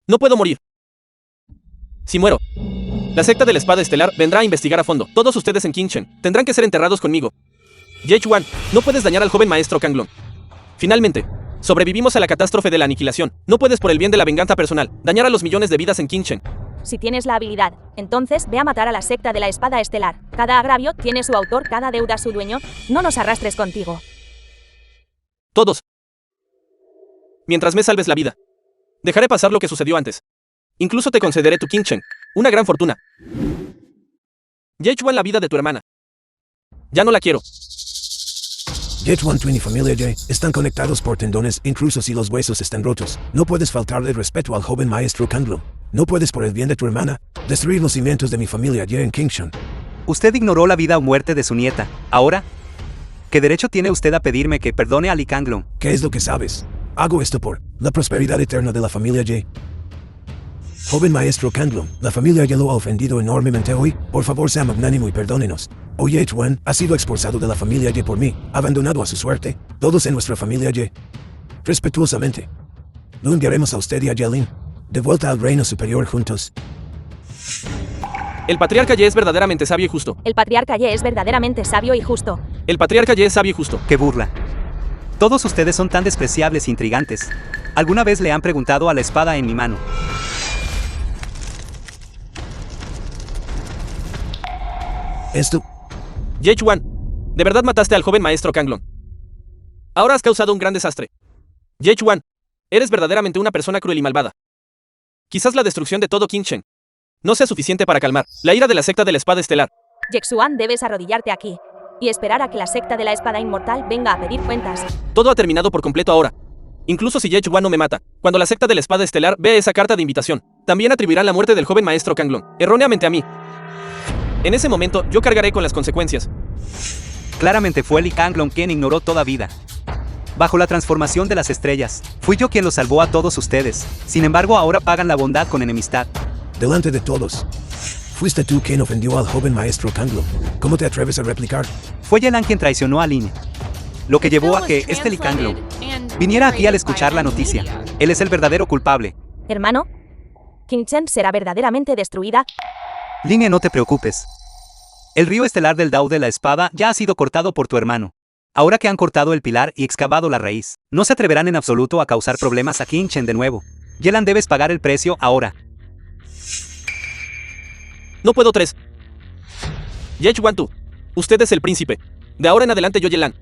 No puedo morir. Si muero, la secta de la espada estelar vendrá a investigar a fondo. Todos ustedes en Qingchen tendrán que ser enterrados conmigo. Yechuan, no puedes dañar al joven maestro Kanglong. Finalmente, sobrevivimos a la catástrofe de la aniquilación. No puedes, por el bien de la venganza personal, dañar a los millones de vidas en Qingchen. Si tienes la habilidad, entonces ve a matar a la secta de la espada estelar. Cada agravio tiene su autor, cada deuda su dueño. No nos arrastres contigo. Todos. Mientras me salves la vida, dejaré pasar lo que sucedió antes. Incluso te concederé tu King Chen, una gran fortuna. Yechuan, la vida de tu hermana. Ya no la quiero. Yechuan, Twin y familia Ye están conectados por tendones incluso si los huesos están rotos. No puedes faltarle respeto al joven maestro Kanglum. No puedes, por el bien de tu hermana, destruir los cimientos de mi familia Ye en Kingshan. Usted ignoró la vida o muerte de su nieta. Ahora, ¿qué derecho tiene usted a pedirme que perdone a Lee Kanglum? ¿Qué es lo que sabes? Hago esto por la prosperidad eterna de la familia Ye. Joven maestro Kanglum, la familia Ye lo ha ofendido enormemente hoy. Por favor, sea magnánimo y perdónenos. Hoy Yechuan ha sido expulsado de la familia Ye por mí, abandonado a su suerte. Todos en nuestra familia Ye. Respetuosamente. Lo enviaremos a usted y a Yelin. De vuelta al reino superior juntos. El patriarca Ye es verdaderamente sabio y justo. El patriarca Ye es verdaderamente sabio y justo. El patriarca Ye es sabio y justo. ¡Qué burla! Todos ustedes son tan despreciables e intrigantes. ¿Alguna vez le han preguntado a la espada en mi mano? Esto... Yechuan, de verdad mataste al joven maestro Kanglum. Ahora has causado un gran desastre. Yechuan, eres verdaderamente una persona cruel y malvada. Quizás la destrucción de todo Kingshan no sea suficiente para calmar la ira de la secta de la espada estelar. Yexuan, debes arrodillarte aquí y esperar a que la secta de la espada inmortal venga a pedir cuentas. Todo ha terminado por completo ahora. Incluso si Yechuan no me mata, cuando la secta de la espada estelar vea esa carta de invitación, también atribuirán la muerte del joven maestro Kanglum erróneamente a mí. En ese momento, yo cargaré con las consecuencias. Claramente fue Lee Kanglum quien ignoró toda vida. Bajo la transformación de las estrellas, fui yo quien los salvó a todos ustedes. Sin embargo, ahora pagan la bondad con enemistad. Delante de todos. Fuiste tú quien ofendió al joven maestro Kanglum. ¿Cómo te atreves a replicar? Fue Yelan quien traicionó a Lin, lo que llevó a que Lee Kanglum viniera aquí al escuchar la noticia. Él es el verdadero culpable. Hermano, Kingshan será verdaderamente destruida. Line, no te preocupes. El río estelar del Dao de la espada ya ha sido cortado por tu hermano. Ahora que han cortado el pilar y excavado la raíz, no se atreverán en absoluto a causar problemas a Kingshan de nuevo. Yelan, debes pagar el precio ahora. No puedo. 3. Yechuan, tú. Usted es el príncipe. De ahora en adelante yo, Yelan.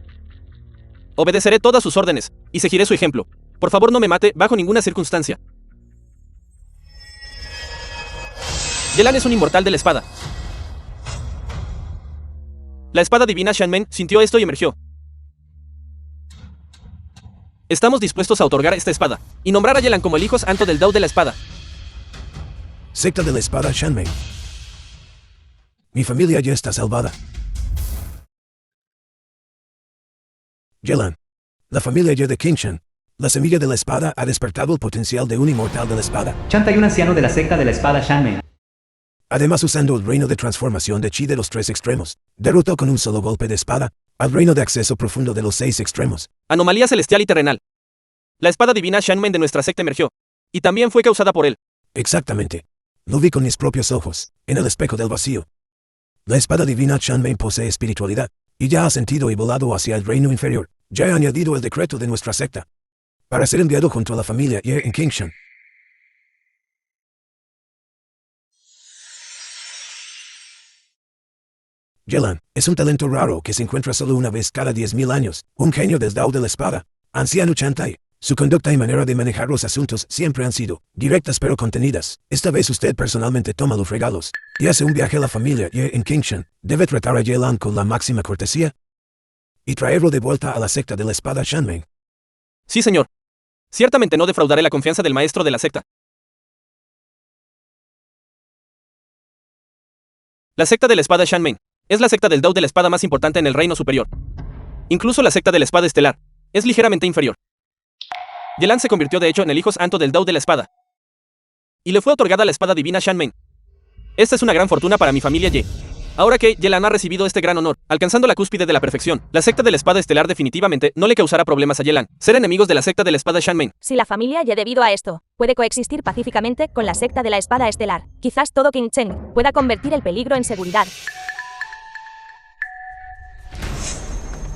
Obedeceré todas sus órdenes y seguiré su ejemplo. Por favor, no me mate bajo ninguna circunstancia. Yelan es un inmortal de la espada. La espada divina Shanmen sintió esto y emergió. Estamos dispuestos a otorgar esta espada y nombrar a Yelan como el hijo santo del Dao de la espada. Secta de la espada Shanmei. Mi familia ya está salvada. Yelan. La familia ya de Kingshan. La semilla de la espada ha despertado el potencial de un inmortal de la espada. Chanta y un anciano de la secta de la espada Shanmei. Además, usando el reino de transformación de Chi de los 3 extremos, derrotó con un solo golpe de espada al reino de acceso profundo de los 6 extremos. Anomalía celestial y terrenal. La espada divina Shanmen de nuestra secta emergió, y también fue causada por él. Exactamente. Lo vi con mis propios ojos, en el espejo del vacío. La espada divina Shanmei posee espiritualidad, y ya ha sentido y volado hacia el reino inferior. Ya he añadido el decreto de nuestra secta, para ser enviado junto a la familia Ye en Kingshan. Yelan es un talento raro que se encuentra solo una vez cada 10.000 años, un genio del Dao de la espada, anciano Chantai. Su conducta y manera de manejar los asuntos siempre han sido directas pero contenidas. Esta vez usted personalmente toma los regalos y hace un viaje a la familia Ye en Kingshan. Debe tratar a Yelan con la máxima cortesía y traerlo de vuelta a la secta de la espada Shanmei. Sí, señor. Ciertamente no defraudaré la confianza del maestro de la secta. La secta de la espada Shanmei es la secta del Dao de la espada más importante en el reino superior. Incluso la secta de la espada estelar es ligeramente inferior. Yelan se convirtió de hecho en el hijo santo del Dao de la espada. Y le fue otorgada la espada divina Shanmei. Esta es una gran fortuna para mi familia Ye. Ahora que Yelan ha recibido este gran honor, alcanzando la cúspide de la perfección, la secta de la espada estelar definitivamente no le causará problemas a Yelan ser enemigos de la secta de la espada Shanmei. Si la familia Ye debido a esto puede coexistir pacíficamente con la secta de la espada estelar, quizás todo Kingshan pueda convertir el peligro en seguridad.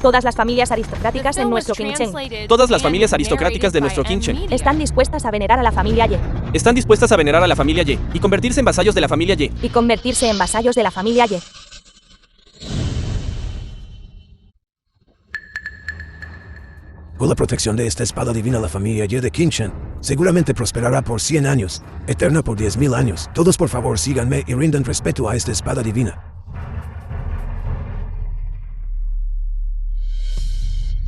Todas las familias aristocráticas en nuestro Kingshan Todas las familias aristocráticas de nuestro Kingshan están dispuestas a venerar a la familia Ye están dispuestas a venerar a la familia Ye y convertirse en vasallos de la familia Ye. y convertirse en vasallos de la familia Ye. Con la protección de esta espada divina, la familia Ye de Qingshan seguramente prosperará por 100 años, eterna por 10.000 años. Todos por favor síganme y rindan respeto a esta espada divina.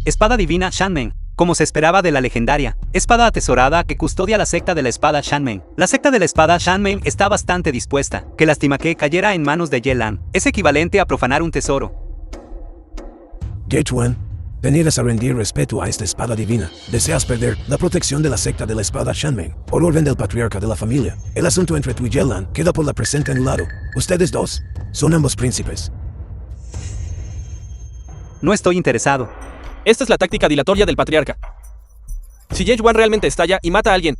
Espada divina Shanmeng, como se esperaba de la legendaria espada atesorada que custodia la secta de la espada Shanmeng. La secta de la espada Shanmeng está bastante dispuesta. Qué lástima que cayera en manos de Yelan. Es equivalente a profanar un tesoro. Ye Chuan, venieras a rendir respeto a esta espada divina. Deseas perder la protección de la secta de la espada Shanmeng por orden del patriarca de la familia. El asunto entre tú y Yelan queda por la presente anulado. Ustedes dos son ambos príncipes. No estoy interesado. Esta es la táctica dilatoria del patriarca. Si Ye Chuan realmente estalla y mata a alguien,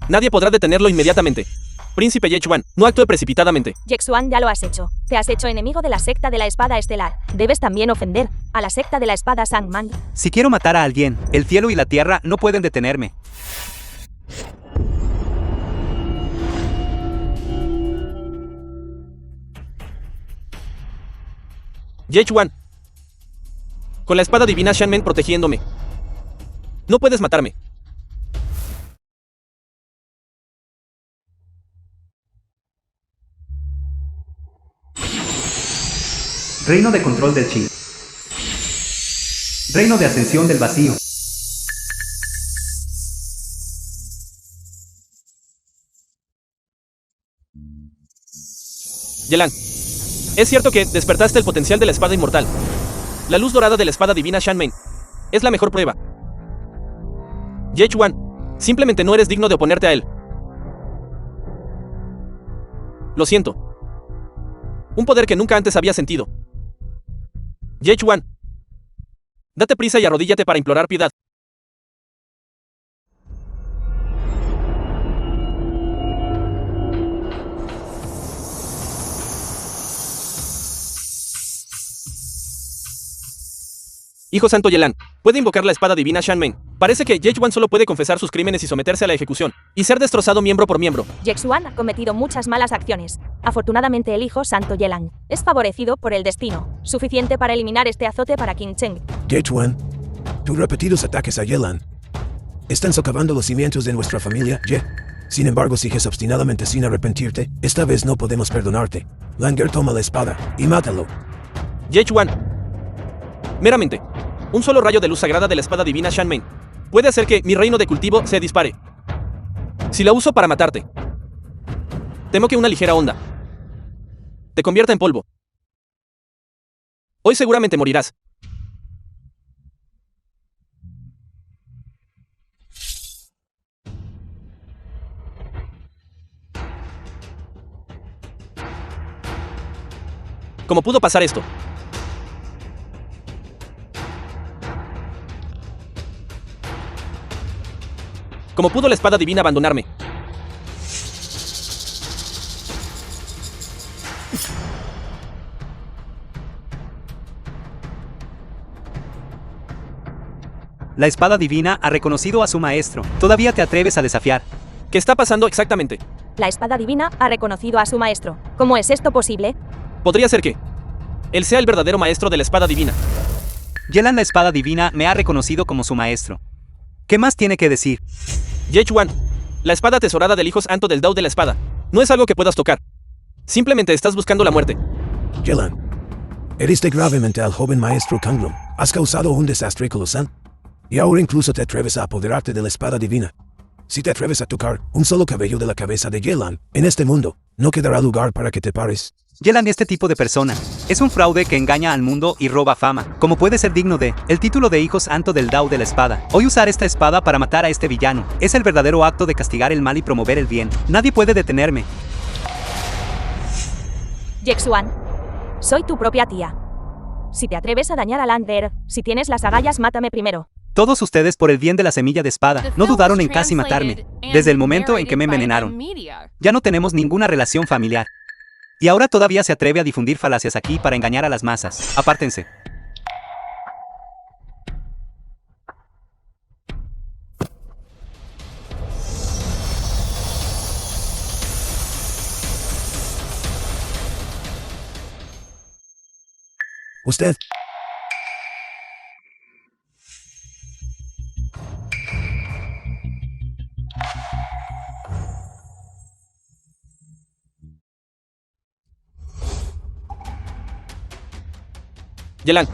nadie podrá detenerlo inmediatamente. Príncipe Ye Chuan, no actúe precipitadamente. Yexuan, ya lo has hecho. Te has hecho enemigo de la secta de la espada estelar. Debes también ofender a la secta de la espada Sangman. Si quiero matar a alguien, el cielo y la tierra no pueden detenerme. Ye Chuan, con la espada divina Shanmeng protegiéndome, no puedes matarme. Reino de control del chi. Reino de ascensión del vacío. Yelan, es cierto que despertaste el potencial de la espada inmortal. La luz dorada de la espada divina Shanmeng es la mejor prueba. Ye Chuan, simplemente no eres digno de oponerte a él. Lo siento. Un poder que nunca antes había sentido. Ye Chuan, date prisa y arrodíllate para implorar piedad. Hijo Santo Yelan, puede invocar la espada divina Shanmeng. Parece que Ye Chuan solo puede confesar sus crímenes y someterse a la ejecución, y ser destrozado miembro por miembro. Yexuan ha cometido muchas malas acciones. Afortunadamente el hijo Santo Yelan es favorecido por el destino, suficiente para eliminar este azote para Qin Cheng. Ye Chuan, tus repetidos ataques a Yelan están socavando los cimientos de nuestra familia, Ye. Sin embargo, sigues obstinadamente sin arrepentirte. Esta vez no podemos perdonarte. Langer, toma la espada y mátalo. Ye Chuan, meramente un solo rayo de luz sagrada de la espada divina Shanmeng puede hacer que mi reino de cultivo se dispare. Si la uso para matarte, temo que una ligera onda te convierta en polvo. Hoy seguramente morirás. ¿Cómo pudo pasar esto? ¿Cómo pudo la espada divina abandonarme? La espada divina ha reconocido a su maestro. ¿Todavía te atreves a desafiar? ¿Qué está pasando exactamente? La espada divina ha reconocido a su maestro. ¿Cómo es esto posible? Podría ser que él sea el verdadero maestro de la espada divina. Yelan, la espada divina, me ha reconocido como su maestro. ¿Qué más tiene que decir? Ye Chuan, la espada atesorada del hijo santo del Dao de la espada, no es algo que puedas tocar. Simplemente estás buscando la muerte. Yelan, heriste gravemente al joven maestro Kanglum. Has causado un desastre colosal. Y ahora incluso te atreves a apoderarte de la espada divina. Si te atreves a tocar un solo cabello de la cabeza de Yelan, en este mundo, no quedará lugar para que te pares. Yelan, este tipo de persona es un fraude que engaña al mundo y roba fama. ¿Cómo puede ser digno de el título de hijo santo del Dao de la espada? Hoy usar esta espada para matar a este villano es el verdadero acto de castigar el mal y promover el bien. Nadie puede detenerme. Yexuan, soy tu propia tía. Si te atreves a dañar a Langer, si tienes las agallas, mátame primero. Todos ustedes, por el bien de la semilla de espada, no dudaron en casi matarme, desde el momento en que me envenenaron. Ya no tenemos ninguna relación familiar. Y ahora todavía se atreve a difundir falacias aquí para engañar a las masas. Apártense. Usted Yelan.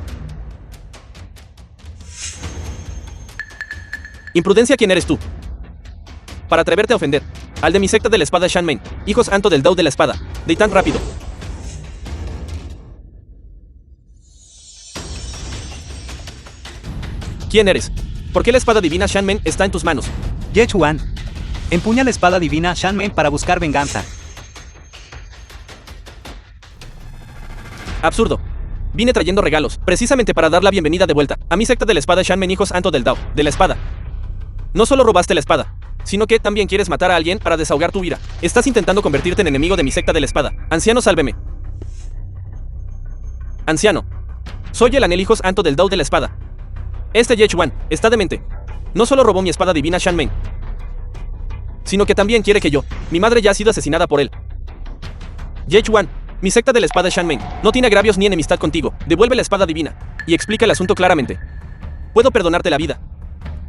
Imprudencia, ¿quién eres tú? Para atreverte a ofender al de mi secta de la espada Shanmei, hijos Anto del Dao de la espada, de tan rápido. ¿Quién eres? ¿Por qué la espada divina Shanmei está en tus manos? Ye Chuan. Empuña la espada divina Shanmei para buscar venganza. Absurdo. Vine trayendo regalos, precisamente para dar la bienvenida de vuelta a mi secta de la espada Shanmei, hijos Anto del Dao de la espada. No solo robaste la espada, sino que también quieres matar a alguien para desahogar tu ira. Estás intentando convertirte en enemigo de mi secta de la espada. Anciano, sálveme. Anciano. Soy el Anel, hijos Anto del Dao de la espada. Este Ye Chuan está demente. No solo robó mi espada divina Shanmei, sino que también quiere que yo. Mi madre ya ha sido asesinada por él. Ye Chuan, mi secta de la espada Shanmei no tiene agravios ni enemistad contigo. Devuelve la espada divina y explica el asunto claramente. Puedo perdonarte la vida.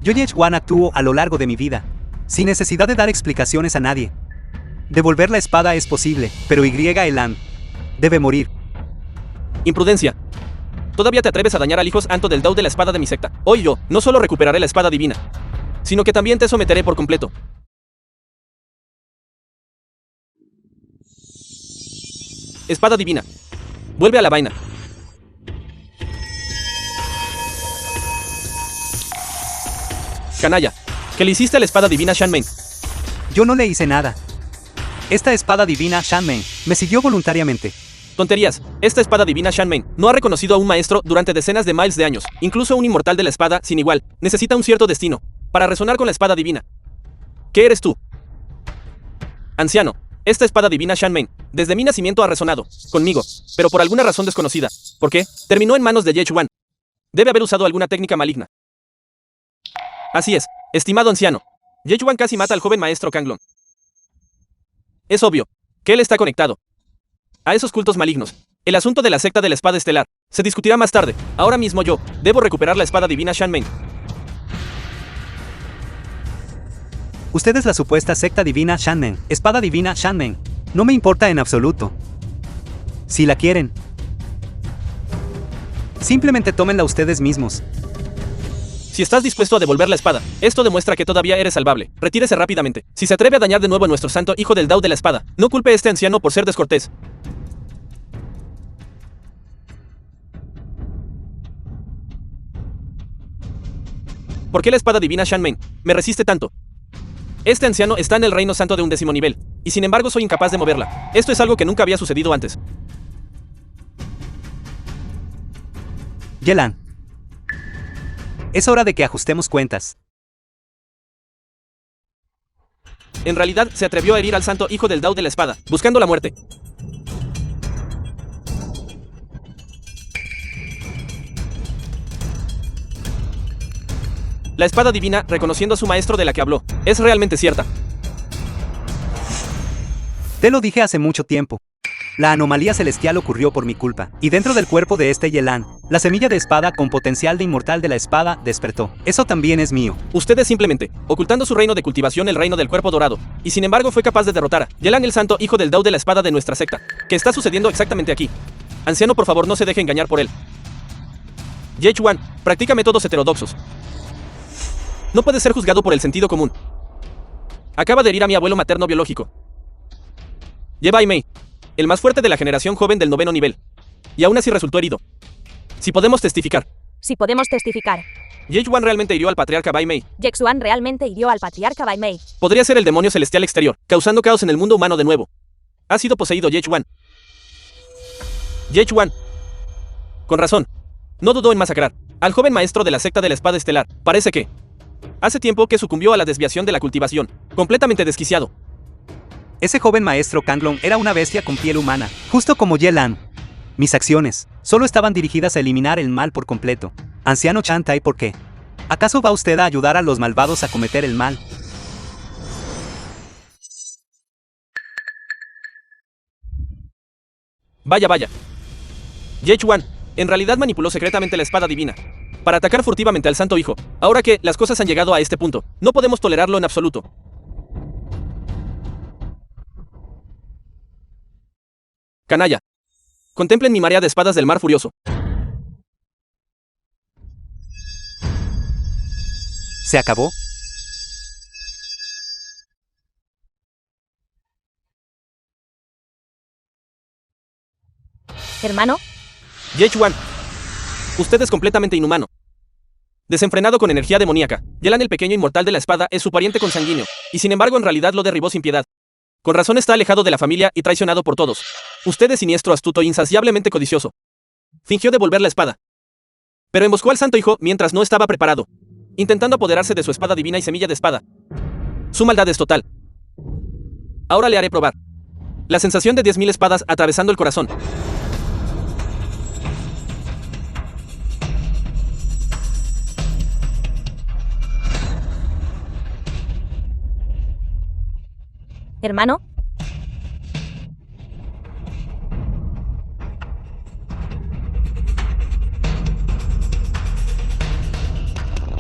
Yo Ye Chuan actúo a lo largo de mi vida, sin necesidad de dar explicaciones a nadie. Devolver la espada es posible, pero Yelan debe morir. Imprudencia. Todavía te atreves a dañar al hijos Anto del Dao de la espada de mi secta. Hoy yo no solo recuperaré la espada divina, sino que también te someteré por completo. Espada divina. Vuelve a la vaina. Canalla. ¿Qué le hiciste a la espada divina Shanmei? Yo no le hice nada. Esta espada divina Shanmei me siguió voluntariamente. Tonterías. Esta espada divina Shanmei no ha reconocido a un maestro durante decenas de miles de años. Incluso un inmortal de la espada sin igual necesita un cierto destino para resonar con la espada divina. ¿Qué eres tú? Anciano. Esta espada divina Shanmei desde mi nacimiento ha resonado conmigo, pero por alguna razón desconocida. ¿Por qué? Terminó en manos de Ye Chuan. Debe haber usado alguna técnica maligna. Así es, estimado anciano. Ye Chuan casi mata al joven maestro Kanglong. Es obvio que él está conectado a esos cultos malignos. El asunto de la secta de la espada estelar se discutirá más tarde. Ahora mismo yo debo recuperar la espada divina Shanmei. Usted es la supuesta secta divina Shanmei, espada divina Shanmei. No me importa en absoluto. Si la quieren, simplemente tómenla ustedes mismos. Si estás dispuesto a devolver la espada, esto demuestra que todavía eres salvable. Retírese rápidamente. Si se atreve a dañar de nuevo a nuestro santo hijo del Dao de la espada, no culpe a este anciano por ser descortés. ¿Por qué la espada divina Shanmei me resiste tanto? Este anciano está en el reino santo de un 10º nivel, y sin embargo soy incapaz de moverla. Esto es algo que nunca había sucedido antes. Yelan. Es hora de que ajustemos cuentas. En realidad, se atrevió a herir al santo hijo del Dao de la espada, buscando la muerte. La espada divina, reconociendo a su maestro de la que habló, es realmente cierta. Te lo dije hace mucho tiempo. La anomalía celestial ocurrió por mi culpa, y dentro del cuerpo de este Yelan, la semilla de espada con potencial de inmortal de la espada despertó. Eso también es mío. Ustedes simplemente, ocultando su reino de cultivación, el reino del cuerpo dorado, y sin embargo fue capaz de derrotar a Yelan, el santo hijo del Dao de la espada de nuestra secta. ¿Qué está sucediendo exactamente aquí? Anciano, por favor, no se deje engañar por él. Ye Chuan, practica métodos heterodoxos. No puede ser juzgado por el sentido común. Acaba de herir a mi abuelo materno biológico. Ye Bai Mei, el más fuerte de la generación joven del 9º nivel. Y aún así resultó herido. Si podemos testificar. Si podemos testificar. Ye Chuan realmente hirió al patriarca Bai Mei. Ye Xuan realmente hirió al patriarca Bai Mei. Podría ser el demonio celestial exterior, causando caos en el mundo humano de nuevo. Ha sido poseído Ye Chuan. Ye Chuan. Con razón. No dudó en masacrar al joven maestro de la secta de la espada estelar. Parece que hace tiempo que sucumbió a la desviación de la cultivación. Completamente desquiciado. Ese joven maestro Kanglong era una bestia con piel humana, justo como Yelan. Mis acciones solo estaban dirigidas a eliminar el mal por completo. Anciano Chantai, ¿por qué? ¿Acaso va usted a ayudar a los malvados a cometer el mal? Vaya, vaya. Ye Chuan, en realidad manipuló secretamente la espada divina para atacar furtivamente al santo hijo. Ahora que las cosas han llegado a este punto, no podemos tolerarlo en absoluto. Canalla. Contemplen mi marea de espadas del mar furioso. ¿Se acabó? Hermano, Yechuan, usted es completamente inhumano. Desenfrenado con energía demoníaca, Yelan el pequeño inmortal de la espada es su pariente consanguíneo, y sin embargo en realidad lo derribó sin piedad. Con razón está alejado de la familia y traicionado por todos. Usted es siniestro, astuto e insaciablemente codicioso. Fingió devolver la espada, pero emboscó al santo hijo mientras no estaba preparado, intentando apoderarse de su espada divina y semilla de espada. Su maldad es total. Ahora le haré probar la sensación de 10.000 espadas atravesando el corazón. hermano,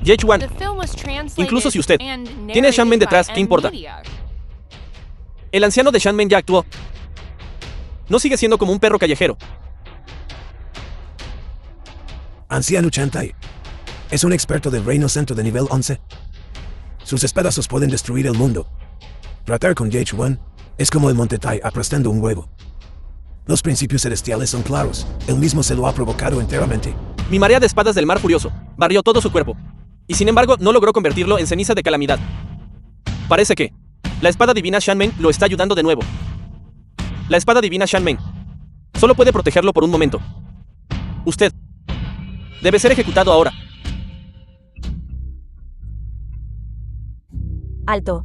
Yechuan, The film was translated incluso si usted and tiene a Shanmen narrated detrás, by ¿qué importa? Media. El anciano de Shanmen ya actuó. No sigue siendo como un perro callejero. Anciano Chantai. Es un experto del Reino Santo de nivel 11. Sus espadazos pueden destruir el mundo. Tratar con Yechuan es como el Monte Tai aplastando un huevo. Los principios celestiales son claros. Él mismo se lo ha provocado enteramente. Mi marea de espadas del mar furioso barrió todo su cuerpo, y sin embargo no logró convertirlo en ceniza de calamidad. Parece que la espada divina Shanmen lo está ayudando de nuevo. La espada divina Shanmen solo puede protegerlo por un momento. Usted debe ser ejecutado ahora. alto.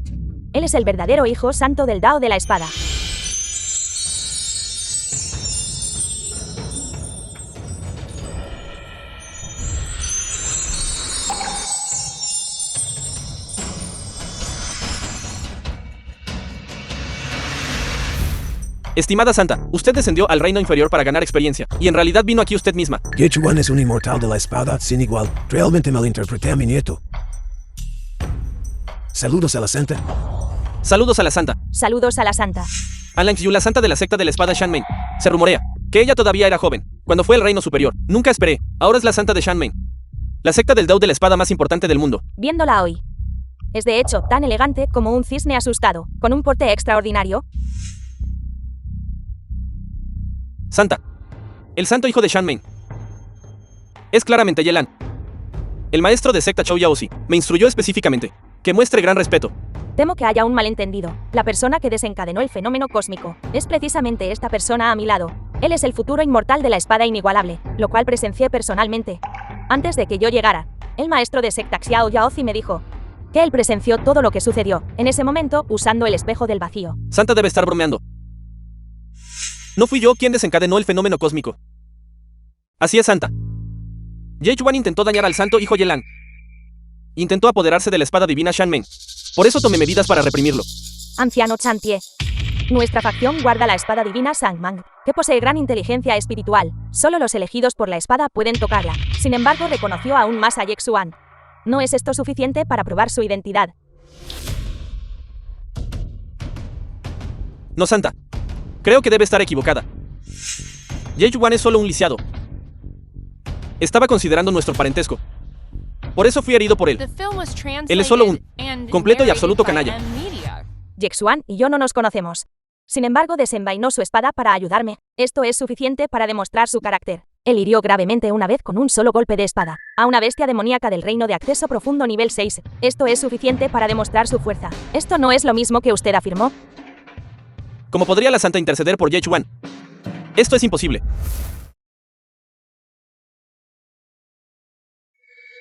Él es el verdadero hijo santo del Dao de la espada. Estimada Santa, usted descendió al reino inferior para ganar experiencia, y en realidad vino aquí usted misma. Yechuan es un inmortal de la espada sin igual. Realmente malinterpreté a mi nieto. Saludos a la Santa. Saludos a la Santa. Saludos a la santa. Alan Yu, la Santa de la secta de la espada Shanmen. Se rumorea que ella todavía era joven cuando fue el reino superior. Nunca esperé. Ahora es la Santa de Shanmen, la secta del Dao de la espada más importante del mundo. Viéndola hoy. Es de hecho tan elegante como un cisne asustado, con un porte extraordinario. Santa, el santo hijo de Shanmen es claramente Yelan. El maestro de secta Chou Yaozi me instruyó específicamente que muestre gran respeto. Temo que haya un malentendido. La persona que desencadenó el fenómeno cósmico es precisamente esta persona a mi lado. Él es el futuro inmortal de la espada inigualable, lo cual presencié personalmente. Antes de que yo llegara, el maestro de secta Xiao Yaozi me dijo que él presenció todo lo que sucedió en ese momento usando el espejo del vacío. Santa debe estar bromeando. No fui yo quien desencadenó el fenómeno cósmico. Así es, Santa. Yechuan intentó dañar al santo hijo Yelan. Intentó apoderarse de la espada divina Shanmen. Por eso tomé medidas para reprimirlo. Anciano Chantie. Nuestra facción guarda la espada divina Sangmang, que posee gran inteligencia espiritual. Solo los elegidos por la espada pueden tocarla. Sin embargo, reconoció aún más a Yexuan. ¿No es esto suficiente para probar su identidad? No, Santa. Creo que debe estar equivocada. Yechuan es solo un lisiado. Estaba considerando nuestro parentesco. Por eso fui herido por él. The film was translated Él es solo un and completo y narrated absoluto by canalla. Media. Yexuan y yo no nos conocemos. Sin embargo, desenvainó su espada para ayudarme. Esto es suficiente para demostrar su carácter. Él hirió gravemente una vez con un solo golpe de espada a una bestia demoníaca del reino de acceso profundo nivel 6. Esto es suficiente para demostrar su fuerza. ¿Esto no es lo mismo que usted afirmó? ¿Cómo podría la Santa interceder por Yechuan? Esto es imposible.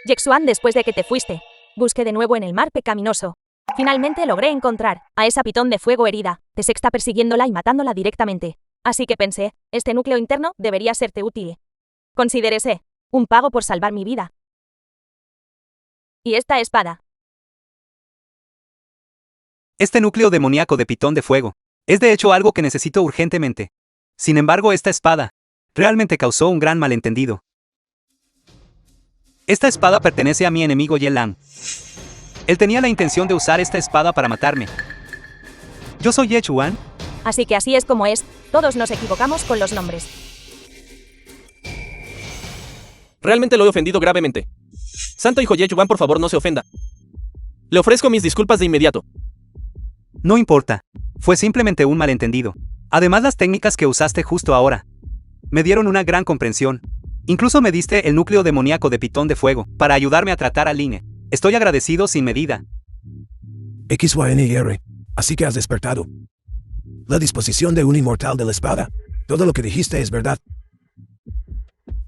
Yexuan, después de que te fuiste, busqué de nuevo en el mar pecaminoso. Finalmente logré encontrar a esa pitón de fuego herida. Tesex está persiguiéndola y matándola directamente. Así que pensé, este núcleo interno debería serte útil. Considérese un pago por salvar mi vida. Y esta espada. Este núcleo demoníaco de pitón de fuego es de hecho algo que necesito urgentemente. Sin embargo, esta espada realmente causó un gran malentendido. Esta espada pertenece a mi enemigo Yelan. Él tenía la intención de usar esta espada para matarme. Yo soy Yechuan. Así que así es como es, todos nos equivocamos con los nombres. Realmente lo he ofendido gravemente. Santo hijo Yechuan, por favor, no se ofenda. Le ofrezco mis disculpas de inmediato. No importa. Fue simplemente un malentendido. Además, las técnicas que usaste justo ahora me dieron una gran comprensión. Incluso me diste el núcleo demoníaco de Pitón de Fuego para ayudarme a tratar a Line. Estoy agradecido sin medida. XYNR. Así que has despertado. La disposición de un inmortal de la espada. Todo lo que dijiste es verdad.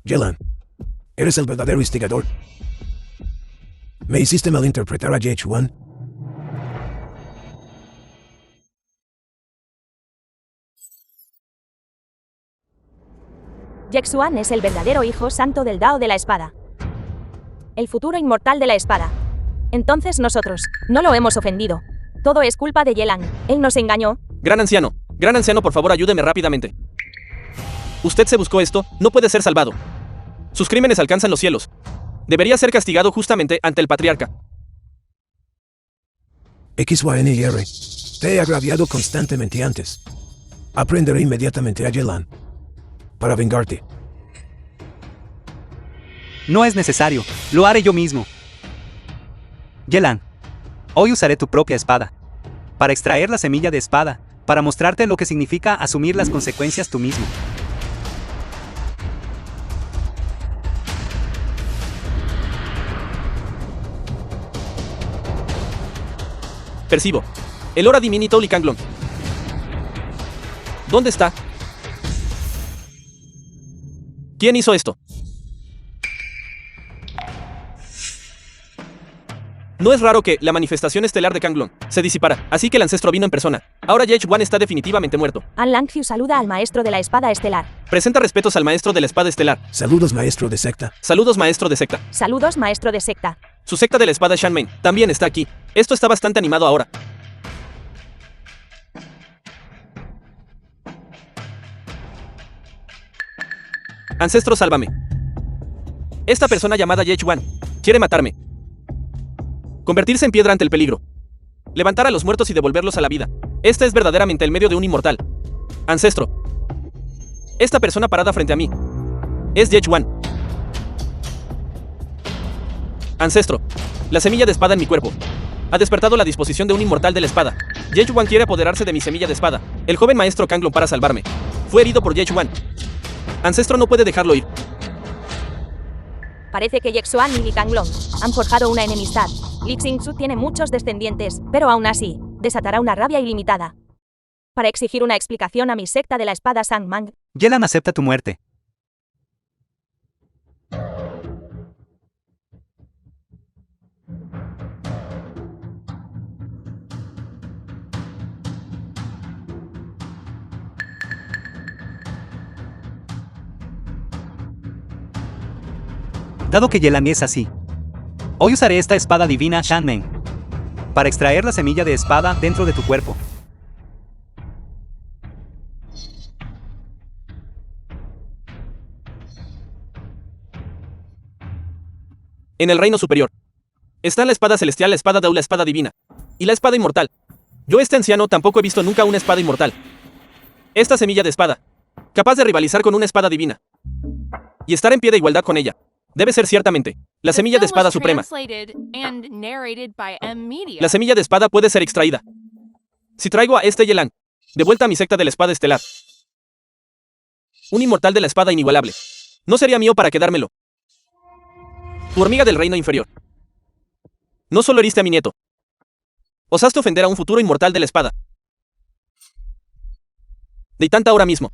Yelan, eres el verdadero instigador. ¿Me hiciste malinterpretar a JH1? Yexuan es el verdadero hijo santo del Dao de la espada. El futuro inmortal de la espada. Entonces nosotros no lo hemos ofendido. Todo es culpa de Yelan. Él nos engañó. Gran anciano, por favor ayúdeme rápidamente. Usted se buscó esto, no puede ser salvado. Sus crímenes alcanzan los cielos. Debería ser castigado justamente ante el patriarca. XYNR. Te he agraviado constantemente antes. Aprenderé inmediatamente a Yelan. Para vengarte. No es necesario. Lo haré yo mismo. Yelan, hoy usaré tu propia espada. Para extraer la semilla de espada. Para mostrarte lo que significa asumir las consecuencias tú mismo. Percibo. El Hora Diminito Licanglon. ¿Dónde está? ¿Quién hizo esto? No es raro que la manifestación estelar de Kanglon se disipara, así que el ancestro vino en persona. Ahora JH1 está definitivamente muerto. An Langfiu saluda al maestro de la espada estelar. Presenta respetos al maestro de la espada estelar. Saludos, maestro de secta. Saludos, maestro de secta. Saludos, maestro de secta. Su secta de la espada Shanmei también está aquí. Esto está bastante animado ahora. Ancestro, sálvame. Esta persona llamada JH1 quiere matarme. Convertirse en piedra ante el peligro. Levantar a los muertos y devolverlos a la vida. Este es verdaderamente el medio de un inmortal. Ancestro. Esta persona parada frente a mí es JH1. Ancestro. La semilla de espada en mi cuerpo ha despertado la disposición de un inmortal de la espada. JH1 quiere apoderarse de mi semilla de espada. El joven maestro Kanglon para salvarme fue herido por JH1. Ancestro no puede dejarlo ir. Parece que Yexuan y Li Kanglong han forjado una enemistad. Li Xingsu tiene muchos descendientes, pero aún así, desatará una rabia ilimitada. Para exigir una explicación a mi secta de la espada Sangmang. Yelan acepta tu muerte. Dado que Yelan es así, hoy usaré esta espada divina Shanmei para extraer la semilla de espada dentro de tu cuerpo. En el reino superior está la espada celestial, la espada Dao, la espada divina y la espada inmortal. Yo, este anciano, tampoco he visto nunca una espada inmortal. Esta semilla de espada, capaz de rivalizar con una espada divina y estar en pie de igualdad con ella, debe ser ciertamente la semilla de espada suprema. La semilla de espada puede ser extraída. Si traigo a este Yelan de vuelta a mi secta de la espada estelar, un inmortal de la espada inigualable, no sería mío para quedármelo. Tu hormiga del reino inferior. No solo heriste a mi nieto. Osaste ofender a un futuro inmortal de la espada. De tanta ahora mismo.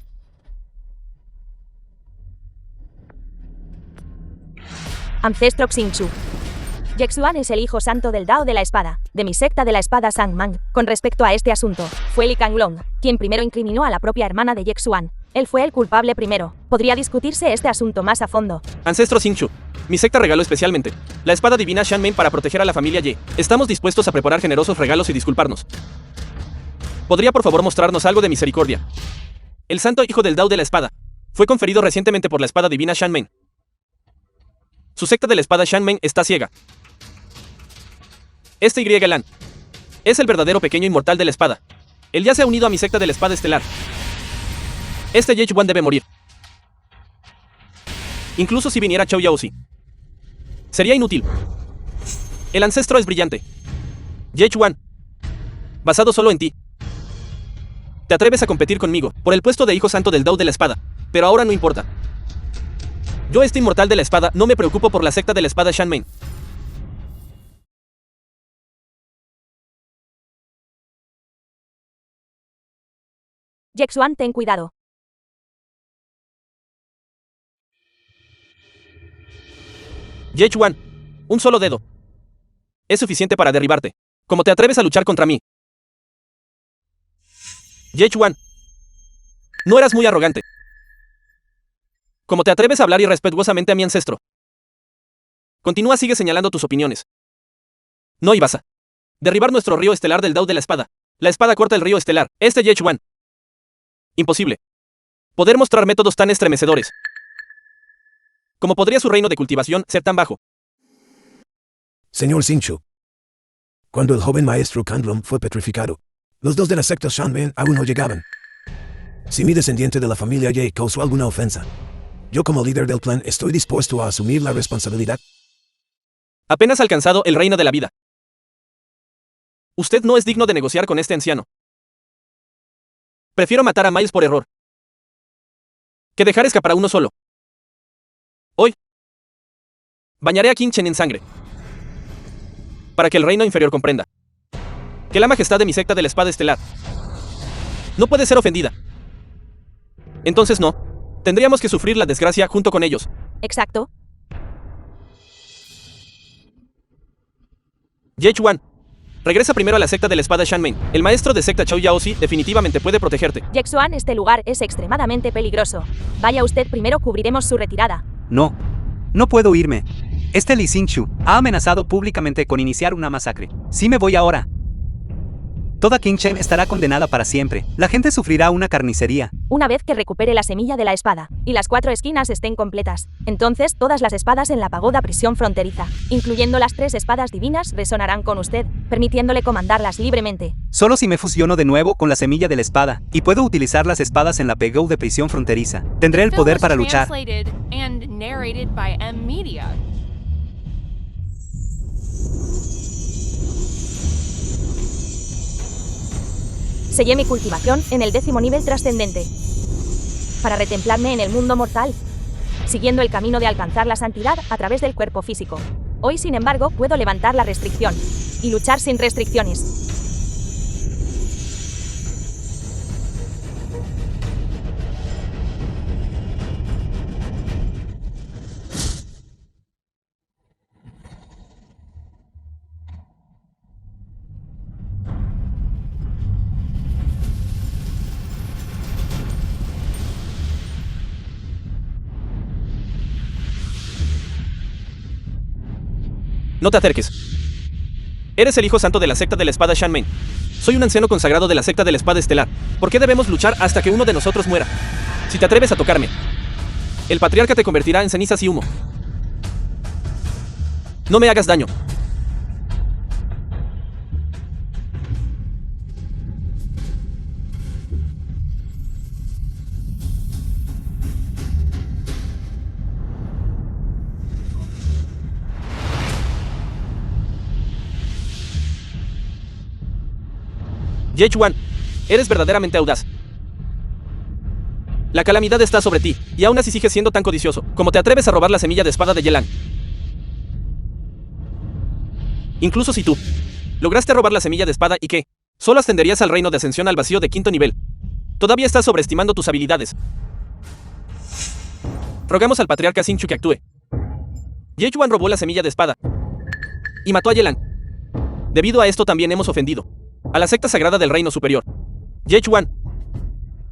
Ancestro Xingchu. Yexuan es el hijo santo del Dao de la espada, de mi secta de la espada Sangmang. Con respecto a este asunto, fue Li Kanglong quien primero incriminó a la propia hermana de Yexuan. Él fue el culpable primero. Podría discutirse este asunto más a fondo. Ancestro Xingchu, mi secta regaló especialmente la espada divina Shanmei para proteger a la familia Ye. Estamos dispuestos a preparar generosos regalos y disculparnos. ¿Podría por favor mostrarnos algo de misericordia? El santo hijo del Dao de la espada fue conferido recientemente por la espada divina Shanmei. Su secta de la espada Shanmei está ciega. Este Yelan es el verdadero pequeño inmortal de la espada. Él ya se ha unido a mi secta de la espada estelar. Este JH1 debe morir. Incluso si viniera Chou Yaozi. Sería inútil. El ancestro es brillante. Yechuan. Basado solo en ti. Te atreves a competir conmigo por el puesto de hijo santo del Dao de la espada, pero ahora no importa. Yo, este inmortal de la espada, no me preocupo por la secta de la espada Shanmei. Yexuan, ten cuidado. Yechuan, un solo dedo es suficiente para derribarte. ¿Cómo te atreves a luchar contra mí? Yechuan, no eras muy arrogante. ¿Cómo te atreves a hablar irrespetuosamente a mi ancestro? Continúa, sigue señalando tus opiniones. No ibas a derribar nuestro río estelar del Dao de la espada. La espada corta el río estelar. Yechuan. Imposible. Poder mostrar métodos tan estremecedores. ¿Cómo podría su reino de cultivación ser tan bajo? Señor Xingqiu, cuando el joven maestro Kanglong fue petrificado, los dos de la secta Shanmei aún no llegaban. Si mi descendiente de la familia Ye causó alguna ofensa, yo como líder del clan estoy dispuesto a asumir la responsabilidad. Apenas alcanzado el reino de la vida. Usted no es digno de negociar con este anciano. Prefiero matar a Miles por error que dejar escapar a uno solo. Hoy bañaré a Qin Chen en sangre para que el reino inferior comprenda que la majestad de mi secta de la espada estelar no puede ser ofendida. Entonces no, tendríamos que sufrir la desgracia junto con ellos. Exacto. Yechuan, regresa primero a la secta de la espada Shanmei. El maestro de secta Chou Yaozi definitivamente puede protegerte. Yexuan, este lugar es extremadamente peligroso. Vaya usted primero, cubriremos su retirada. No. No puedo irme. Este Li Xingqiu ha amenazado públicamente con iniciar una masacre. Si me voy ahora, toda Qingchen estará condenada para siempre. La gente sufrirá una carnicería. Una vez que recupere la semilla de la espada y las 4 esquinas estén completas, entonces todas las espadas en la pagoda prisión fronteriza, incluyendo las 3 espadas divinas, resonarán con usted, permitiéndole comandarlas libremente. Solo si me fusiono de nuevo con la semilla de la espada y puedo utilizar las espadas en la pagoda de prisión fronteriza, tendré el The film poder was para luchar. translated and narrated by M Media. Sellé mi cultivación en el 10º nivel trascendente para retemplarme en el mundo mortal, siguiendo el camino de alcanzar la santidad a través del cuerpo físico. Hoy, sin embargo, puedo levantar la restricción y luchar sin restricciones. No te acerques. Eres el hijo santo de la secta de la espada Shanmei. Soy un anciano consagrado de la secta de la espada estelar. ¿Por qué debemos luchar hasta que uno de nosotros muera? Si te atreves a tocarme, el patriarca te convertirá en cenizas y humo. No me hagas daño. Yechuan, eres verdaderamente audaz. La calamidad está sobre ti, y aún así sigues siendo tan codicioso. ¿Cómo te atreves a robar la semilla de espada de Yelan? Incluso si tú lograste robar la semilla de espada, ¿y qué? Solo ascenderías al reino de ascensión al vacío de 5º nivel. Todavía estás sobreestimando tus habilidades. Rogamos al patriarca Xingqiu que actúe. Yechuan robó la semilla de espada y mató a Yelan. Debido a esto también hemos ofendido a la secta sagrada del reino superior. Yechuan,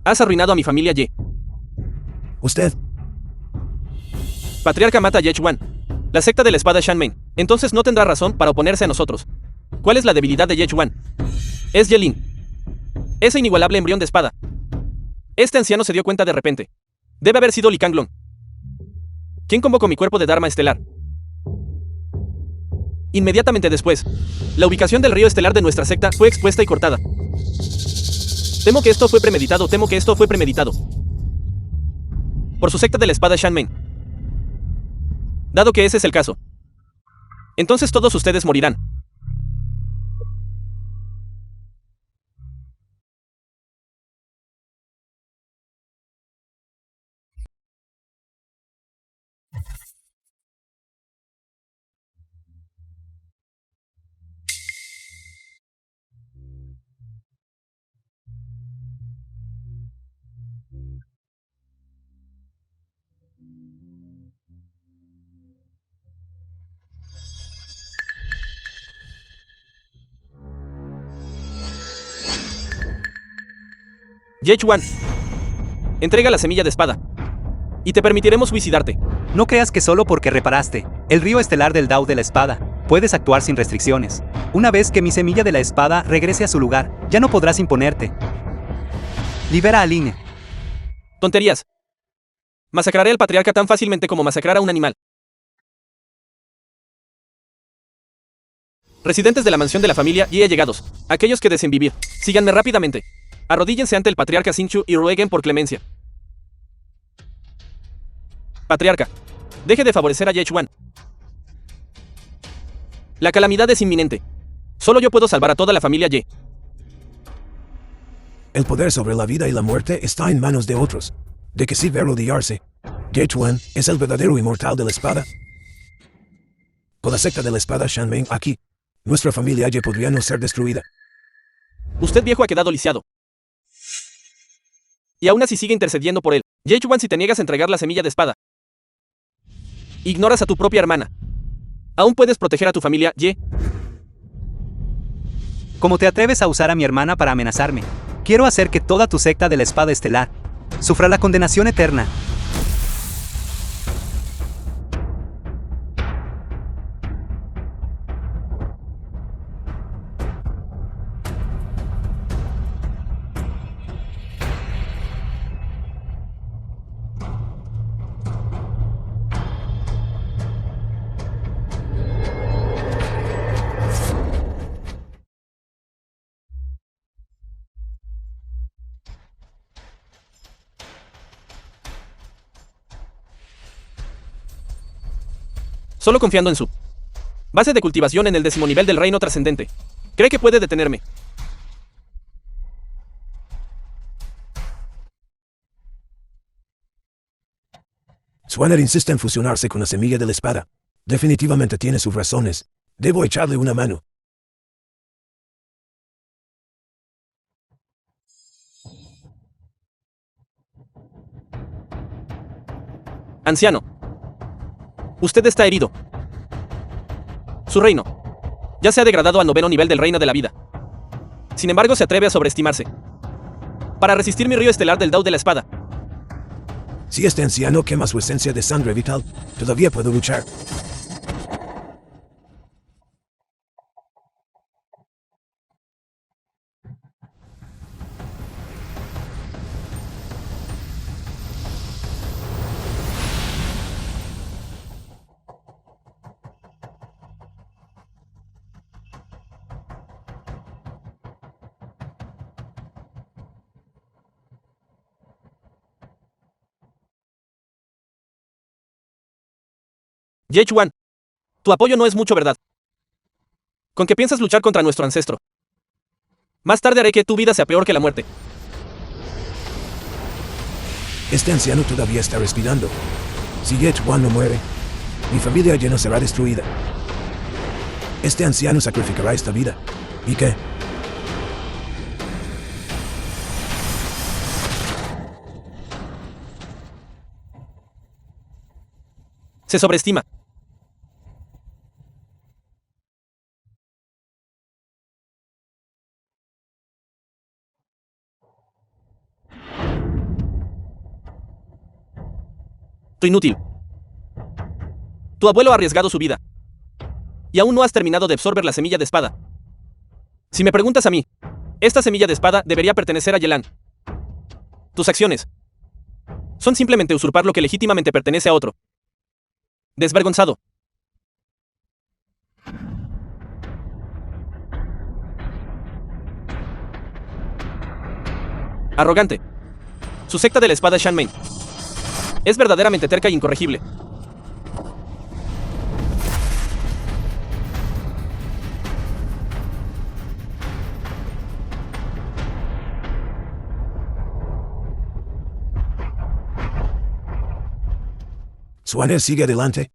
has arruinado a mi familia Ye. Usted, Patriarca mata a Yechuan, la secta de la espada Shanmei. Entonces no tendrá razón para oponerse a nosotros. ¿Cuál es la debilidad de Yechuan? Es Yelin, ese inigualable embrión de espada. Este anciano se dio cuenta de repente. Debe haber sido Li Kanglong. ¿Quién convocó mi cuerpo de Dharma estelar? Inmediatamente después, la ubicación del río estelar de nuestra secta fue expuesta y cortada. Temo que esto fue premeditado, por su secta de la espada Shanmei. Dado que ese es el caso, entonces todos ustedes morirán. Yechuan, entrega la semilla de espada. Y te permitiremos suicidarte. No creas que solo porque reparaste el río estelar del Dao de la espada, puedes actuar sin restricciones. Una vez que mi semilla de la espada regrese a su lugar, ya no podrás imponerte. Libera a Ling. Tonterías. Masacraré al patriarca tan fácilmente como masacrar a un animal. Residentes de la mansión de la familia Ye allegados, aquellos que deseen vivir, síganme rápidamente. Arrodíllense ante el patriarca Xingqiu y rueguen por clemencia. Patriarca, deje de favorecer a Yechuan. La calamidad es inminente. Solo yo puedo salvar a toda la familia Ye. El poder sobre la vida y la muerte está en manos de otros. ¿De qué sirve arrodillarse? Yechuan es el verdadero inmortal de la espada. Con la secta de la espada Shanmeng aquí, nuestra familia Ye podría no ser destruida. Usted viejo ha quedado lisiado. Y aún así sigue intercediendo por él. Yechuan, si te niegas a entregar la semilla de espada, ignoras a tu propia hermana. Aún puedes proteger a tu familia Ye. ¿Cómo te atreves a usar a mi hermana para amenazarme? Quiero hacer que toda tu secta de la espada estelar sufra la condenación eterna. Solo confiando en su base de cultivación en el 10º nivel del reino trascendente. ¿Cree que puede detenerme? Swanner insiste en fusionarse con la semilla de la espada. Definitivamente tiene sus razones. Debo echarle una mano. Anciano, usted está herido. Su reino ya se ha degradado al 9º nivel del reino de la vida. Sin embargo, se atreve a sobreestimarse para resistir mi río estelar del Dao de la espada. Si este anciano quema su esencia de sangre vital, todavía puedo luchar. Yechuan, tu apoyo no es mucho, ¿verdad? ¿Con qué piensas luchar contra nuestro ancestro? Más tarde haré que tu vida sea peor que la muerte. Este anciano todavía está respirando. Si Yechuan no muere, mi familia ya no será destruida. Este anciano sacrificará esta vida. ¿Y qué? Se sobreestima. Tu inútil. Tu abuelo ha arriesgado su vida. Y aún no has terminado de absorber la semilla de espada. Si me preguntas a mí, esta semilla de espada debería pertenecer a Yelan. Tus acciones son simplemente usurpar lo que legítimamente pertenece a otro. Desvergonzado. Arrogante. Su secta de la espada Shanmei es verdaderamente terca e incorregible. Swanner sigue adelante.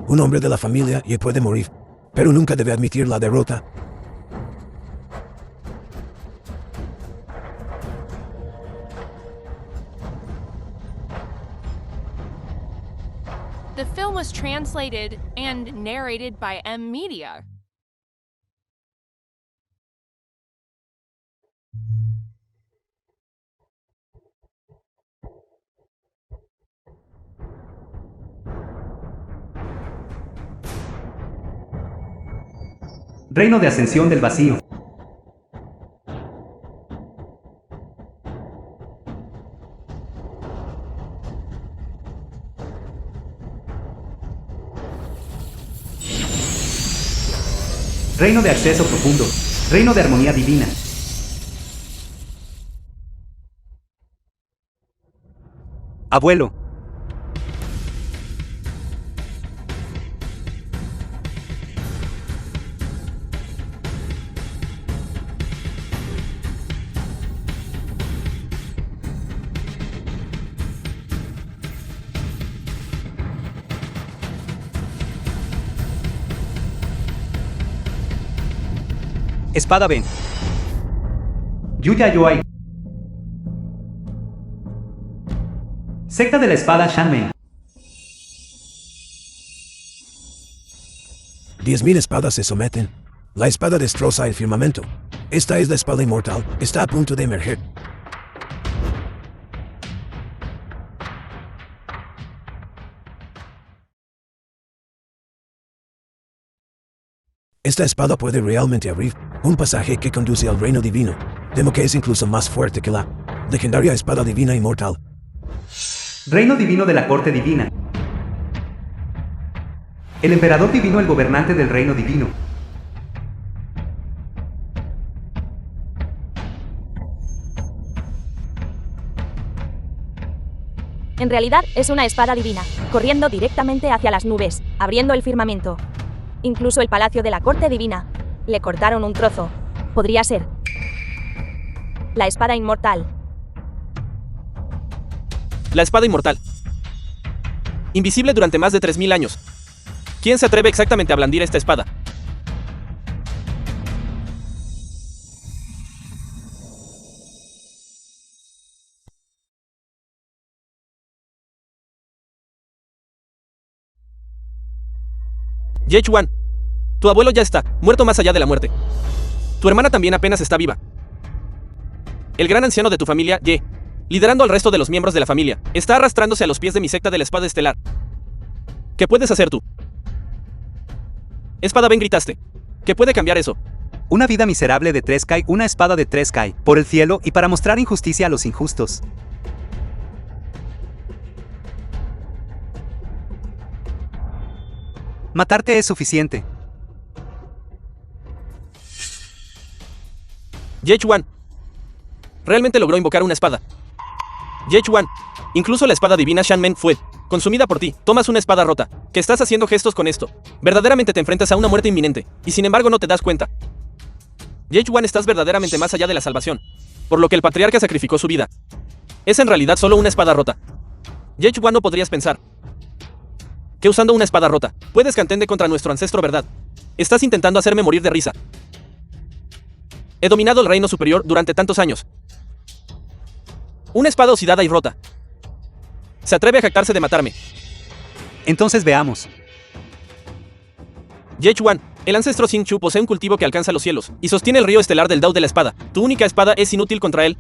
Un hombre de la familia ya puede morir, pero nunca debe admitir la derrota. The film was translated and narrated by M Media. Reino de Ascensión del Vacío. Reino de Acceso Profundo. Reino de Armonía Divina. Abuelo. Espada Ben. Yuya Yoai. Secta de la Espada Shanmen. 10.000 espadas se someten. La espada destroza el firmamento. Esta es la espada inmortal. Está a punto de emerger. Esta espada puede realmente abrir un pasaje que conduce al reino divino. Temo que es incluso más fuerte que la legendaria espada divina inmortal. Reino divino de la Corte Divina. El Emperador Divino, el gobernante del Reino Divino. En realidad es una espada divina, corriendo directamente hacia las nubes, abriendo el firmamento. Incluso el palacio de la corte divina. Le cortaron un trozo. Podría ser la espada inmortal. La espada inmortal. Invisible durante más de 3000 años. ¿Quién se atreve exactamente a blandir esta espada? Yechuan, tu abuelo ya está, muerto más allá de la muerte. Tu hermana también apenas está viva. El gran anciano de tu familia, Ye, liderando al resto de los miembros de la familia, está arrastrándose a los pies de mi secta de la espada estelar. ¿Qué puedes hacer tú? Espada Ben, gritaste. ¿Qué puede cambiar eso? Una vida miserable de 3Kai, una espada de 3Kai, por el cielo y para mostrar injusticia a los injustos. Matarte es suficiente. Yechuan. Realmente logró invocar una espada. Yechuan. Incluso la espada divina Shanmen fue consumida por ti. Tomas una espada rota. ¿Qué estás haciendo gestos con esto? Verdaderamente te enfrentas a una muerte inminente, y sin embargo no te das cuenta. Yechuan, estás verdaderamente más allá de la salvación, por lo que el patriarca sacrificó su vida. Es en realidad solo una espada rota. Yechuan, no podrías pensar que usando una espada rota, puedes contender contra nuestro ancestro, ¿verdad? Estás intentando hacerme morir de risa. He dominado el reino superior durante tantos años. Una espada oxidada y rota. Se atreve a jactarse de matarme. Entonces veamos. Yechuan, el ancestro Xin Chu posee un cultivo que alcanza los cielos, y sostiene el río estelar del Dao de la espada. Tu única espada es inútil contra él.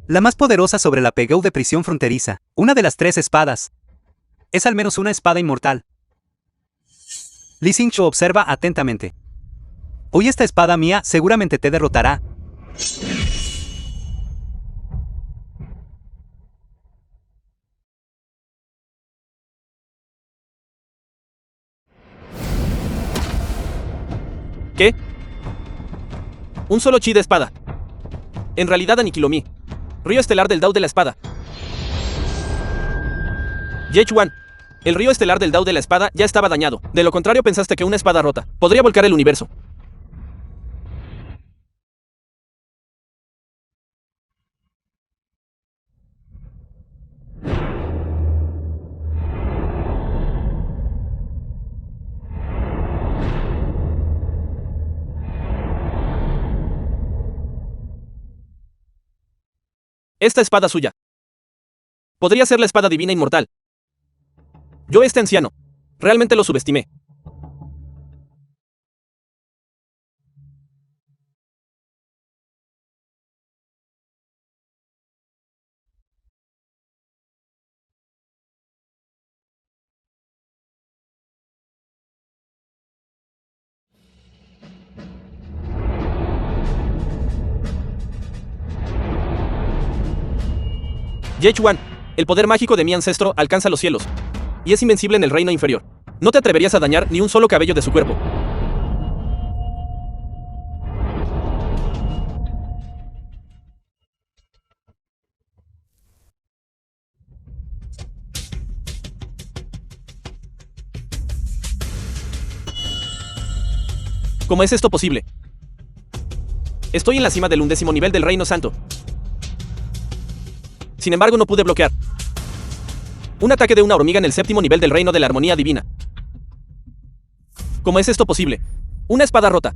La más poderosa sobre la Pegou de prisión fronteriza, una de las 3 espadas. Es al menos una espada inmortal. Li Xingqiu observa atentamente. Hoy esta espada mía seguramente te derrotará. ¿Qué? Un solo chi de espada. En realidad aniquiló mi río estelar del Dao de la espada. Yechuan, el río estelar del Dao de la espada ya estaba dañado. De lo contrario, pensaste que una espada rota podría volcar el universo. Esta espada suya podría ser la espada divina inmortal. Yo, este anciano, realmente lo subestimé. Yechuan, el poder mágico de mi ancestro alcanza los cielos. Y es invencible en el reino inferior. No te atreverías a dañar ni un solo cabello de su cuerpo. ¿Cómo es esto posible? Estoy en la cima del 11º nivel del Reino Santo. Sin embargo, no pude bloquear un ataque de una hormiga en el 7º nivel del Reino de la Armonía Divina. ¿Cómo es esto posible? Una espada rota.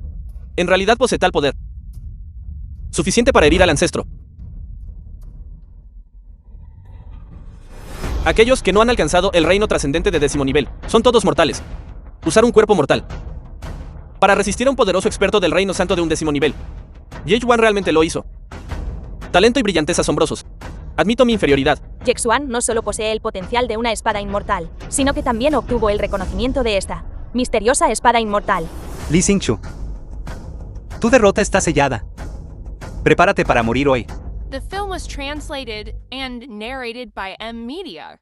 En realidad posee tal poder. Suficiente para herir al ancestro. Aquellos que no han alcanzado el reino trascendente de 10º nivel son todos mortales. Usar un cuerpo mortal para resistir a un poderoso experto del Reino Santo de 11º nivel. Yechuan realmente lo hizo. Talento y brillantez asombrosos. Admito mi inferioridad. Yechuan no solo posee el potencial de una espada inmortal, sino que también obtuvo el reconocimiento de esta misteriosa espada inmortal. Li Xingqiu. Tu derrota está sellada. Prepárate para morir hoy. The film was translated and narrated by M Media.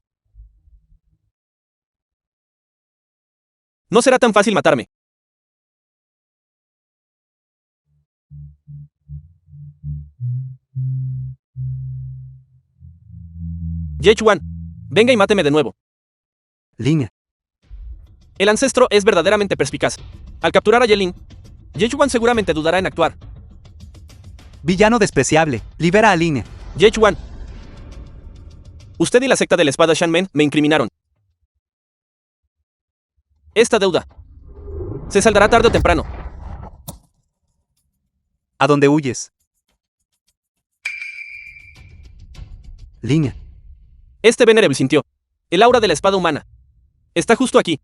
No será tan fácil matarme. Yechuan, venga y máteme de nuevo. Lin. El ancestro es verdaderamente perspicaz. Al capturar a Yelin, Yechuan seguramente dudará en actuar. Villano despreciable. Libera a Lin. Yechuan, usted y la secta de la espada Shanmen me incriminaron. Esta deuda se saldará tarde o temprano. ¿A dónde huyes? Lin. Este Venerable sintió el aura de la espada humana. Está justo aquí.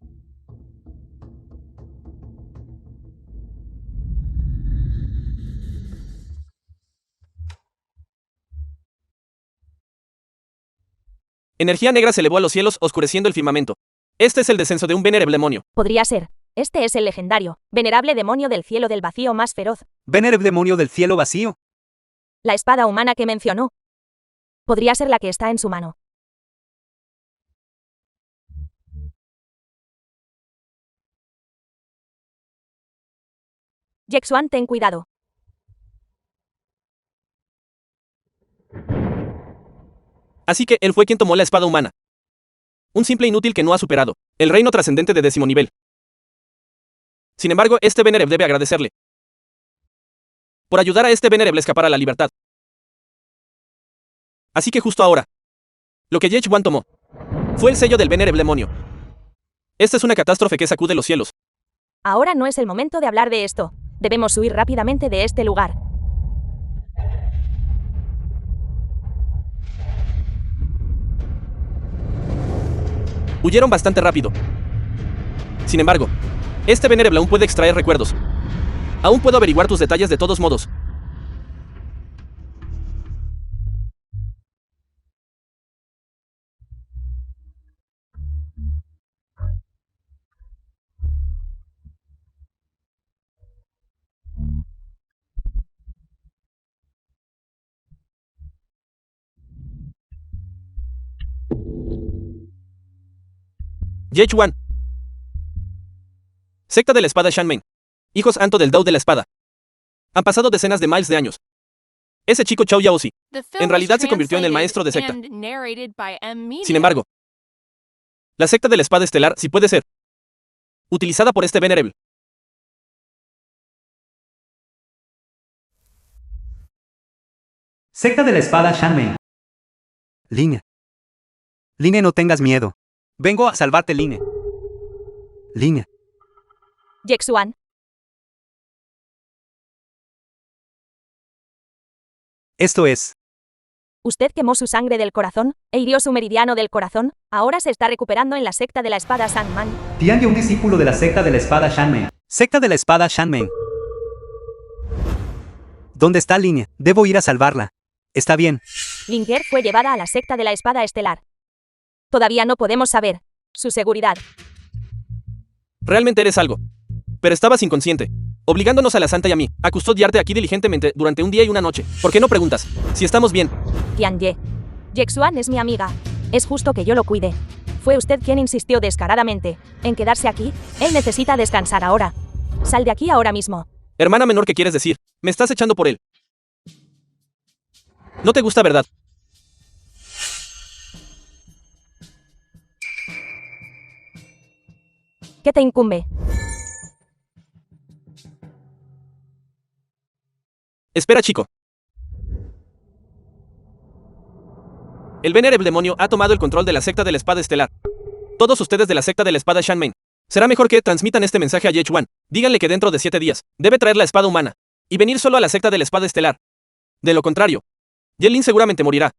Energía negra se elevó a los cielos, oscureciendo el firmamento. Este es el descenso de un venerable demonio. Podría ser. Este es el legendario, venerable demonio del cielo del vacío más feroz. Venerable demonio del cielo vacío. La espada humana que mencionó. Podría ser la que está en su mano. Yechuan, ten cuidado. Así que él fue quien tomó la espada humana. Un simple inútil que no ha superado el reino trascendente de 10º nivel. Sin embargo, este Venerable debe agradecerle por ayudar a este Venerable a escapar a la libertad. Así que justo ahora, lo que Yechuan tomó fue el sello del Venerable demonio. Esta es una catástrofe que sacude los cielos. Ahora no es el momento de hablar de esto. Debemos huir rápidamente de este lugar. Huyeron bastante rápido. Sin embargo, este Venerable aún puede extraer recuerdos. Aún puedo averiguar tus detalles de todos modos. Yechuan. Secta de la espada Shanmen. Hijos Anto del Dao de la espada. Han pasado decenas de miles de años. Ese chico Chao Yaozi The film en realidad was se convirtió en el maestro de secta. translated and narrated by M Media. Sin embargo, la secta de la espada estelar sí puede ser utilizada por este Venerable. Secta de la espada Shanmei. Lin. Lin, no tengas miedo. Vengo a salvarte, Lin. Lin. Yechuan, Esto es. usted quemó su sangre del corazón e hirió su meridiano del corazón. Ahora se está recuperando en la secta de la espada Sandman. Tian, un discípulo de la secta de la espada Shanmei. Secta de la espada Shanmei. ¿Dónde está Lin? Debo ir a salvarla. Está bien. Linger fue llevada a la secta de la espada estelar. Todavía no podemos saber su seguridad. Realmente eres algo. Pero estabas inconsciente, obligándonos a la santa y a mí a custodiarte aquí diligentemente durante un día y una noche. ¿Por qué no preguntas si estamos bien? Tianye, Yexuan es mi amiga. Es justo que yo lo cuide. Fue usted quien insistió descaradamente en quedarse aquí. Él necesita descansar ahora. Sal de aquí ahora mismo. Hermana menor, ¿qué quieres decir? Me estás echando por él. No te gusta, ¿verdad? ¿Qué te incumbe? Espera, chico. El venerable demonio ha tomado el control de la secta de la espada estelar. Todos ustedes de la secta de la espada Shanmei. Será mejor que transmitan este mensaje a Yechuan. Díganle que dentro de 7 días debe traer la espada humana y venir solo a la secta de la espada estelar. De lo contrario, Yelin seguramente morirá.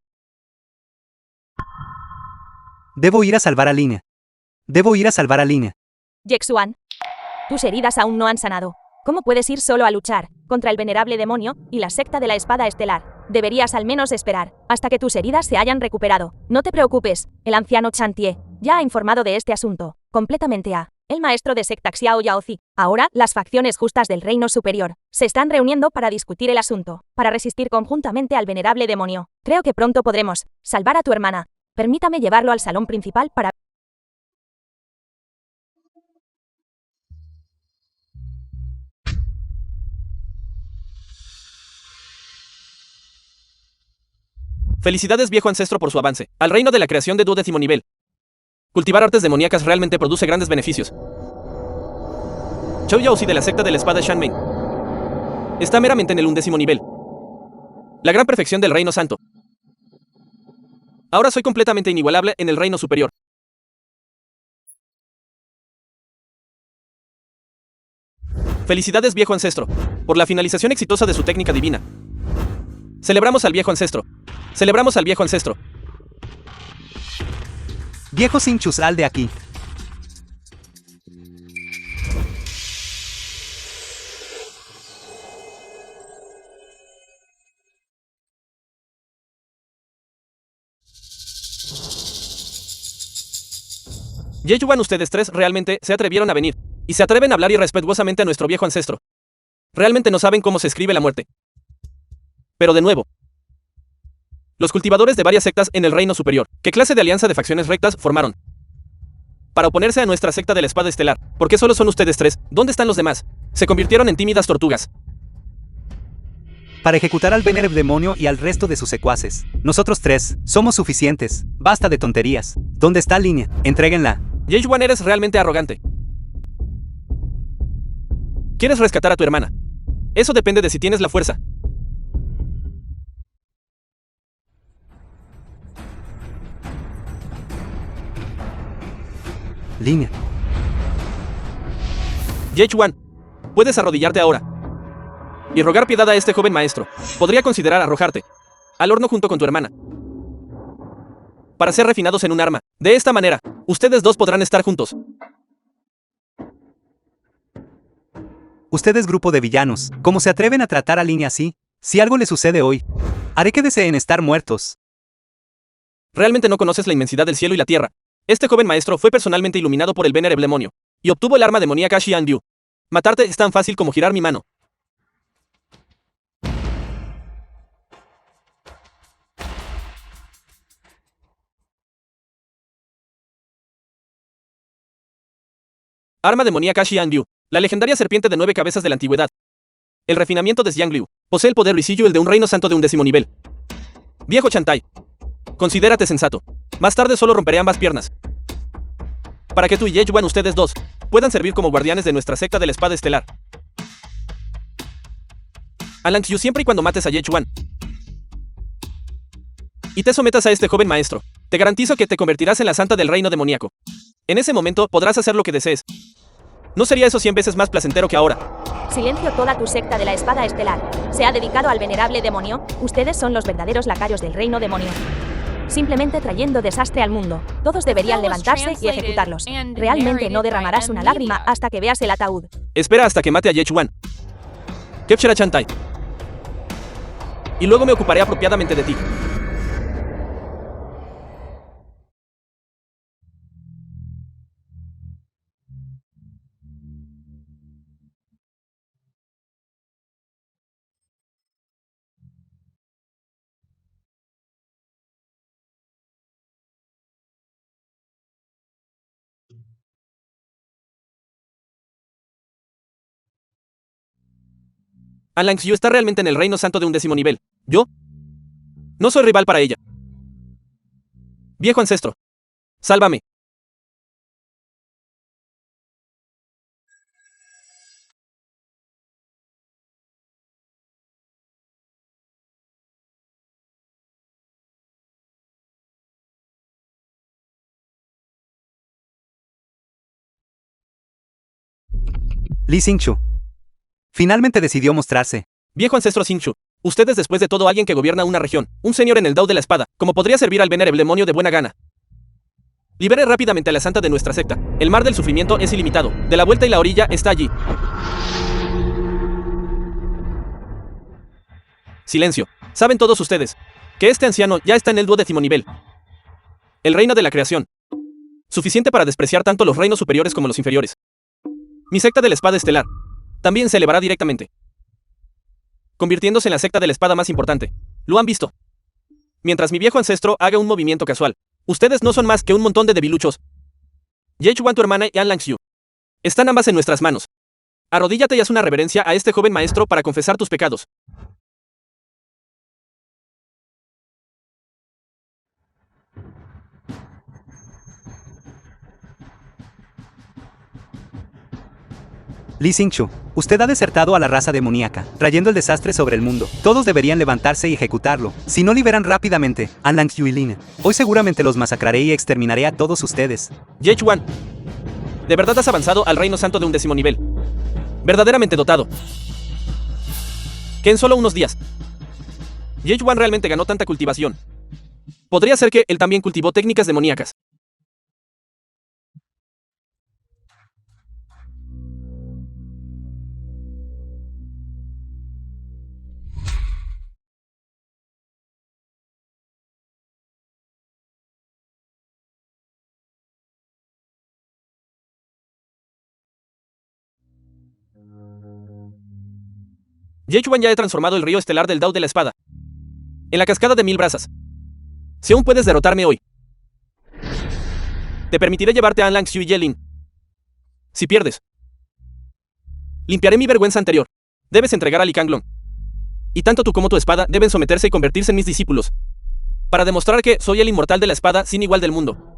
Debo ir a salvar a Línea. Debo ir a salvar a Línea. Yexuan, tus heridas aún no han sanado. ¿Cómo puedes ir solo a luchar contra el venerable demonio y la secta de la espada estelar? Deberías al menos esperar hasta que tus heridas se hayan recuperado. No te preocupes, el anciano Chantie ya ha informado de este asunto completamente a el maestro de secta Xiao Yaozi. Ahora, las facciones justas del reino superior se están reuniendo para discutir el asunto, para resistir conjuntamente al venerable demonio. Creo que pronto podremos salvar a tu hermana. Permítame llevarlo al salón principal para... Felicidades, viejo ancestro, por su avance al reino de la creación de 12º nivel. Cultivar artes demoníacas realmente produce grandes beneficios. Chou Yaozi de la secta de la espada Shanmei está meramente en el 11º nivel. La gran perfección del reino santo. Ahora soy completamente inigualable en el reino superior. Felicidades, viejo ancestro, por la finalización exitosa de su técnica divina. Celebramos al viejo ancestro. Celebramos al viejo ancestro. Viejo Sinchu, sal de aquí. Yechuan, ustedes tres realmente se atrevieron a venir y se atreven a hablar irrespetuosamente a nuestro viejo ancestro. Realmente no saben cómo se escribe la muerte. Pero de nuevo, los cultivadores de varias sectas en el reino superior, ¿qué clase de alianza de facciones rectas formaron para oponerse a nuestra secta de la espada estelar? ¿Por qué solo son ustedes tres? ¿Dónde están los demás? Se convirtieron en tímidas tortugas. Para ejecutar al venerable demonio y al resto de sus secuaces. Nosotros tres somos suficientes. Basta de tonterías. ¿Dónde está Línea? Entréguenla. Yechuan, eres realmente arrogante. ¿Quieres rescatar a tu hermana? Eso depende de si tienes la fuerza. Línea. Yechuan, puedes arrodillarte ahora y rogar piedad a este joven maestro. Podría considerar arrojarte al horno junto con tu hermana para ser refinados en un arma. De esta manera, ustedes dos podrán estar juntos. Ustedes, grupo de villanos, ¿cómo se atreven a tratar a Línea así? Si algo le sucede hoy, haré que deseen estar muertos. Realmente no conoces la inmensidad del cielo y la tierra. Este joven maestro fue personalmente iluminado por el venerable demonio y obtuvo el arma demoníaca Xian Yu. Matarte es tan fácil como girar mi mano. Arma demoníaca Xian Yu, la legendaria serpiente de 9 cabezas de la antigüedad. El refinamiento de Xiang Liu posee el poder luisillo el de un reino santo de 11º nivel. Viejo Chantai, considérate sensato. Más tarde solo romperé ambas piernas para que tú y Yechuan, ustedes dos, puedan servir como guardianes de nuestra secta de la espada estelar. Alan Xiu, siempre y cuando mates a Yechuan y te sometas a este joven maestro, te garantizo que te convertirás en la santa del reino demoníaco. En ese momento podrás hacer lo que desees. ¿No sería eso 100 veces más placentero que ahora? Silencio, toda tu secta de la espada estelar se ha dedicado al venerable demonio. Ustedes son los verdaderos lacayos del reino demonio. Simplemente trayendo desastre al mundo. Todos deberían levantarse y ejecutarlos. Realmente no derramarás una lágrima hasta que veas el ataúd. Espera hasta que mate a Yechuan. Kepchera Chantai. Y luego me ocuparé apropiadamente de ti. An Lang Xiu está realmente en el reino santo de 11º nivel. Yo no soy rival para ella. Viejo ancestro, sálvame. Li Xingqiu. Finalmente decidió mostrarse. Viejo ancestro Xingqiu, usted es después de todo alguien que gobierna una región, un señor en el Dao de la espada, como podría servir al venerable demonio de buena gana. Libere rápidamente a la santa de nuestra secta. El mar del sufrimiento es ilimitado. De la vuelta y la orilla está allí. Silencio. Saben todos ustedes que este anciano ya está en el 12º nivel. El reino de la creación. Suficiente para despreciar tanto los reinos superiores como los inferiores. Mi secta de la espada estelar también se elevará directamente, convirtiéndose en la secta de la espada más importante. Lo han visto. Mientras mi viejo ancestro haga un movimiento casual, ustedes no son más que un montón de debiluchos. Yechuan, tu hermana, y An Lang Xiu están ambas en nuestras manos. Arrodíllate y haz una reverencia a este joven maestro para confesar tus pecados. Li Xingqiu, usted ha desertado a la raza demoníaca, trayendo el desastre sobre el mundo. Todos deberían levantarse y ejecutarlo. Si no liberan rápidamente An Lang Xiu y Lin, hoy seguramente los masacraré y exterminaré a todos ustedes. Yechuan, de verdad has avanzado al reino santo de 11º nivel. Verdaderamente dotado. Que en solo unos días, Yechuan realmente ganó tanta cultivación. Podría ser que él también cultivó técnicas demoníacas. Yechuan ya he transformado el río estelar del Dao de la espada en la cascada de 1000 brasas. Si aún puedes derrotarme hoy, te permitiré llevarte a An Lang Xiu y Yelin. Si pierdes, limpiaré mi vergüenza anterior. Debes entregar a Li Kanglong. Y tanto tú como tu espada deben someterse y convertirse en mis discípulos, para demostrar que soy el inmortal de la espada sin igual del mundo.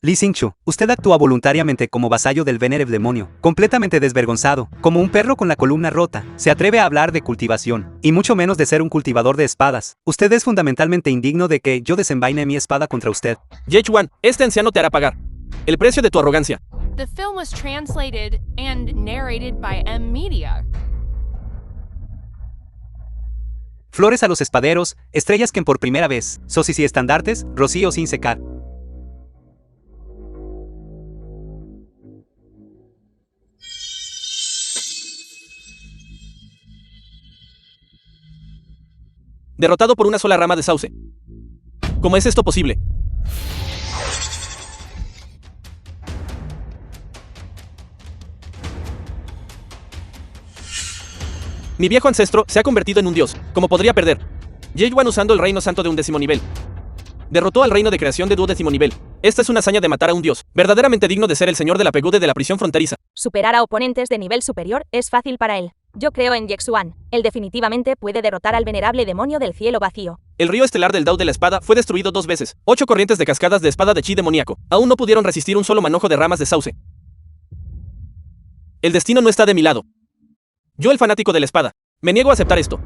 Li Xingqiu, usted actúa voluntariamente como vasallo del venerable demonio, completamente desvergonzado, como un perro con la columna rota. Se atreve a hablar de cultivación, y mucho menos de ser un cultivador de espadas. Usted es fundamentalmente indigno de que yo desenvaine mi espada contra usted. Yechuan, este anciano te hará pagar el precio de tu arrogancia. The film was translated and narrated by M Media. Flores a los espaderos, estrellas que por primera vez, sosis y estandartes, rocío sin secar. Derrotado por una sola rama de sauce. ¿Cómo es esto posible? Mi viejo ancestro se ha convertido en un dios. ¿Cómo podría perder? Yechuan usando el reino santo de 11º nivel derrotó al reino de creación de 12º nivel. Esta es una hazaña de matar a un dios, verdaderamente digno de ser el señor de la pegude de la prisión fronteriza. Superar a oponentes de nivel superior es fácil para él. Yo creo en Yexuan. Él definitivamente puede derrotar al venerable demonio del cielo vacío. El río estelar del Dao de la espada fue destruido 2 veces. 8 corrientes de cascadas de espada de chi demoníaco aún no pudieron resistir un solo manojo de ramas de sauce. El destino no está de mi lado. Yo, el fanático de la espada, me niego a aceptar esto.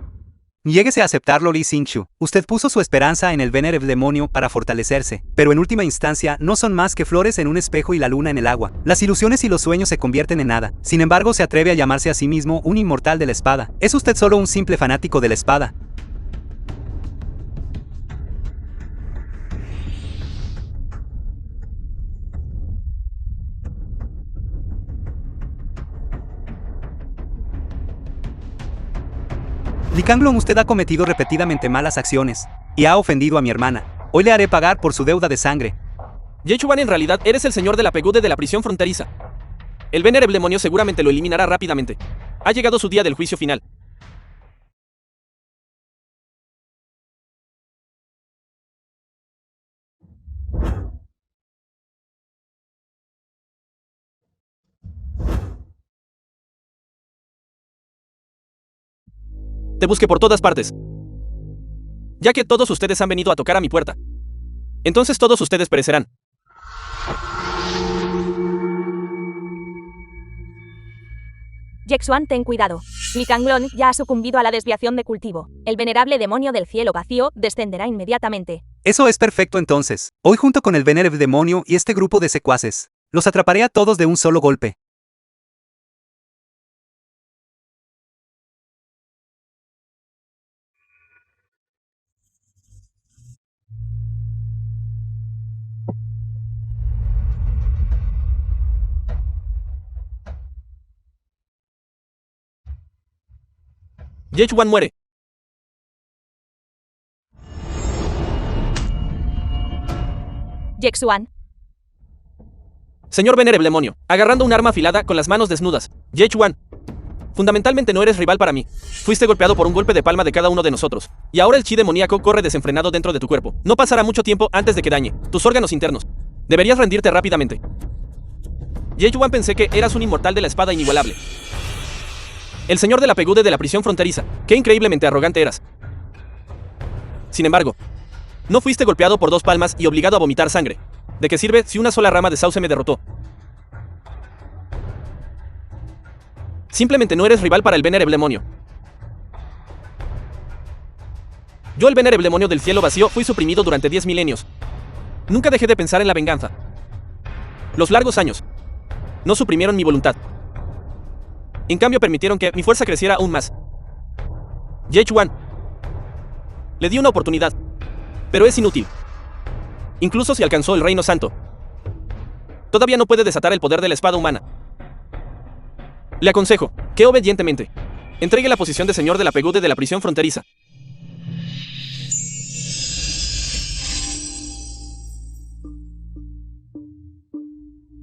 Niéguese a aceptarlo, Li Xingqiu. Usted puso su esperanza en el venerable demonio para fortalecerse, pero en última instancia no son más que flores en un espejo y la luna en el agua. Las ilusiones y los sueños se convierten en nada. Sin embargo, se atreve a llamarse a sí mismo un inmortal de la espada. ¿Es usted solo un simple fanático de la espada? Li Kanglong, usted ha cometido repetidamente malas acciones y ha ofendido a mi hermana. Hoy le haré pagar por su deuda de sangre. Yechuan, en realidad eres el señor de la pegude de la prisión fronteriza. El venerable demonio seguramente lo eliminará rápidamente. Ha llegado su día del juicio final. Te busqué por todas partes. Ya que todos ustedes han venido a tocar a mi puerta. Entonces todos ustedes perecerán. Yexuan, ten cuidado. Mi Kanglon ya ha sucumbido a la desviación de cultivo. El venerable demonio del cielo vacío descenderá inmediatamente. Eso es perfecto entonces. Hoy junto con el venerable demonio y este grupo de secuaces, los atraparé a todos de un solo golpe. Yechuan muere. Yexuan, Señor venerable demonio, agarrando un arma afilada con las manos desnudas. Yechuan. Fundamentalmente no eres rival para mí. Fuiste golpeado por un golpe de palma de cada uno de nosotros. Y ahora el chi demoníaco corre desenfrenado dentro de tu cuerpo. No pasará mucho tiempo antes de que dañe tus órganos internos. Deberías rendirte rápidamente. Yechuan, pensé que eras un inmortal de la espada inigualable. El señor de la Pegude de la prisión fronteriza. Qué increíblemente arrogante eras. Sin embargo, no fuiste golpeado por 2 palmas y obligado a vomitar sangre. ¿De qué sirve si una sola rama de sauce me derrotó? Simplemente no eres rival para el venerable demonio. Yo, el venerable demonio del cielo vacío, fui suprimido durante 10 milenios. Nunca dejé de pensar en la venganza. Los largos años no suprimieron mi voluntad. En cambio, permitieron que mi fuerza creciera aún más. Yechuan. Le di una oportunidad, pero es inútil. Incluso si alcanzó el reino santo, todavía no puede desatar el poder de la espada humana. Le aconsejo que obedientemente entregue la posición de señor de la Pegude de la prisión fronteriza.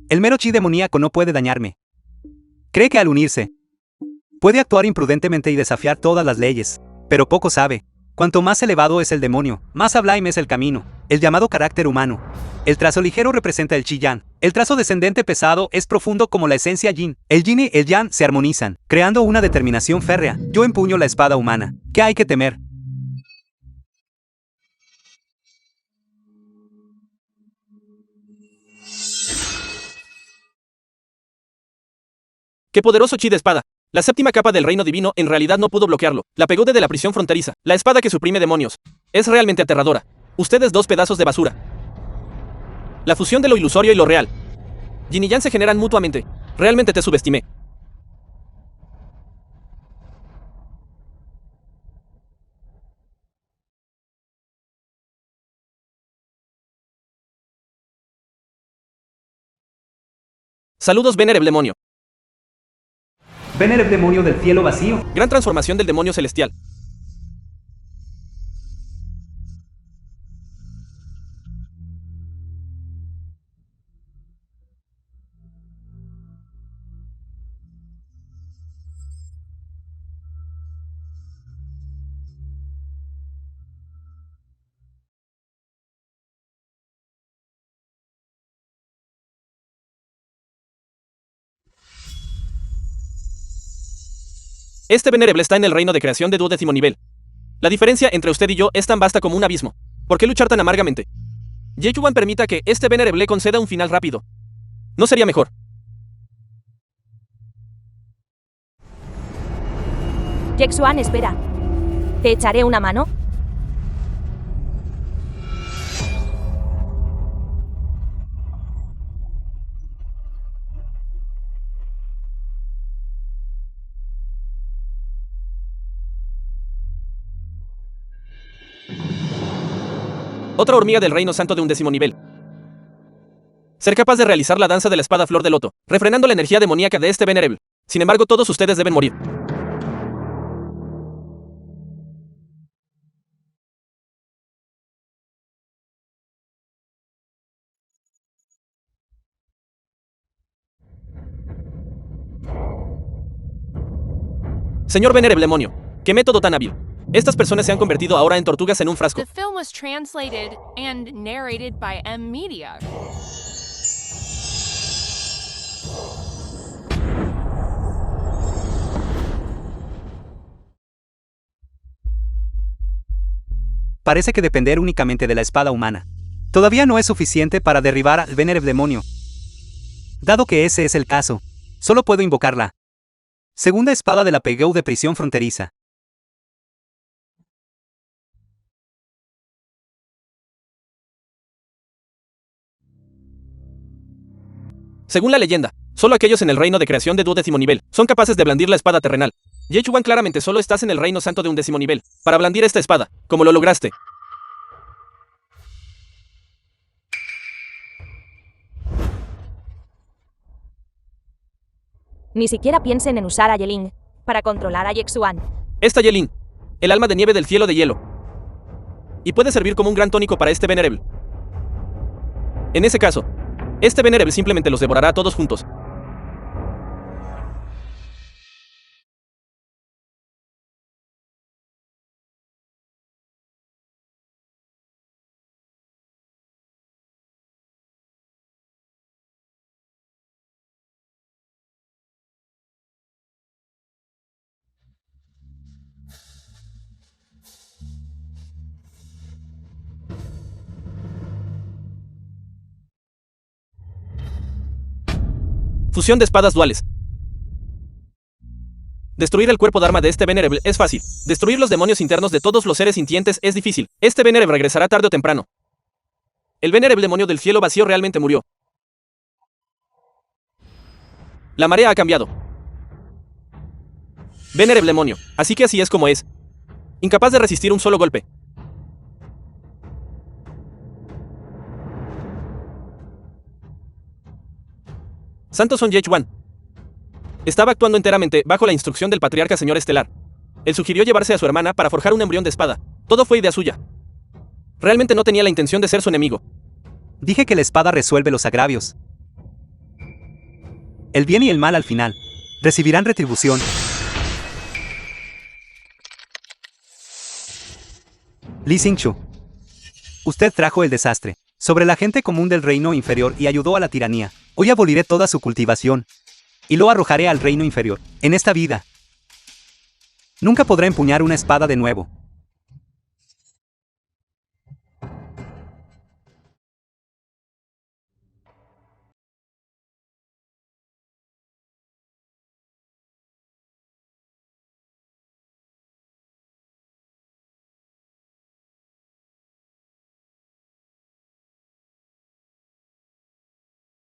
El mero chi demoníaco no puede dañarme. Cree que al unirse, puede actuar imprudentemente y desafiar todas las leyes, pero poco sabe. Cuanto más elevado es el demonio, más sublime es el camino, el llamado carácter humano. El trazo ligero representa el chi yang. El trazo descendente pesado es profundo como la esencia yin. El yin y el yang se armonizan, creando una determinación férrea. Yo empuño la espada humana. ¿Qué hay que temer? ¡Qué poderoso chi de espada! La séptima capa del reino divino en realidad no pudo bloquearlo. La Pegude de la prisión fronteriza, la espada que suprime demonios. Es realmente aterradora. Ustedes 2 pedazos de basura. La fusión de lo ilusorio y lo real. Yin y Yang se generan mutuamente. Realmente te subestimé. Saludos, venerable demonio. Venerable demonio del cielo vacío. Gran transformación del demonio celestial. Este venerable está en el reino de creación de 12º nivel. La diferencia entre usted y yo es tan vasta como un abismo. ¿Por qué luchar tan amargamente? Yechuan, permita que este venerable conceda un final rápido. ¿No sería mejor? Yexuan, espera. ¿Te echaré una mano? Otra hormiga del reino santo de 11º nivel. Ser capaz de realizar la danza de la espada flor de loto, refrenando la energía demoníaca de este venerable. Sin embargo, todos ustedes deben morir. Señor venerable demonio, ¿qué método tan hábil? Estas personas se han convertido ahora en tortugas en un frasco. The film was translated and narrated by M Media. parece que depender únicamente de la espada humana todavía no es suficiente para derribar al Venerable demonio. Dado que ese es el caso, solo puedo invocar la segunda espada de la PGO de prisión fronteriza. Según la leyenda, solo aquellos en el reino de creación de 12º nivel son capaces de blandir la espada terrenal. Yechuan, claramente solo estás en el reino santo de 11º nivel para blandir esta espada, como lo lograste. Ni siquiera piensen en usar a Yeling para controlar a Yexuan. Esta Yelin, el alma de nieve del cielo de hielo. Y puede servir como un gran tónico para este Venerable. En ese caso, este Venerable simplemente los devorará a todos juntos. Fusión de espadas duales. Destruir el cuerpo de arma de este Venerable es fácil. Destruir los demonios internos de todos los seres sintientes es difícil. Este Venerable regresará tarde o temprano. El Venerable demonio del cielo vacío realmente murió. La marea ha cambiado. Venerable demonio, así que así es como es. Incapaz de resistir un solo golpe. Santo Son Yechuan estaba actuando enteramente bajo la instrucción del patriarca señor estelar. Él sugirió llevarse a su hermana para forjar un embrión de espada. Todo fue idea suya. Realmente no tenía la intención de ser su enemigo. Dije que la espada resuelve los agravios. El bien y el mal al final recibirán retribución. Li Xingqiu, usted trajo el desastre sobre la gente común del reino inferior y ayudó a la tiranía. Hoy aboliré toda su cultivación y lo arrojaré al reino inferior. En esta vida, nunca podrá empuñar una espada de nuevo.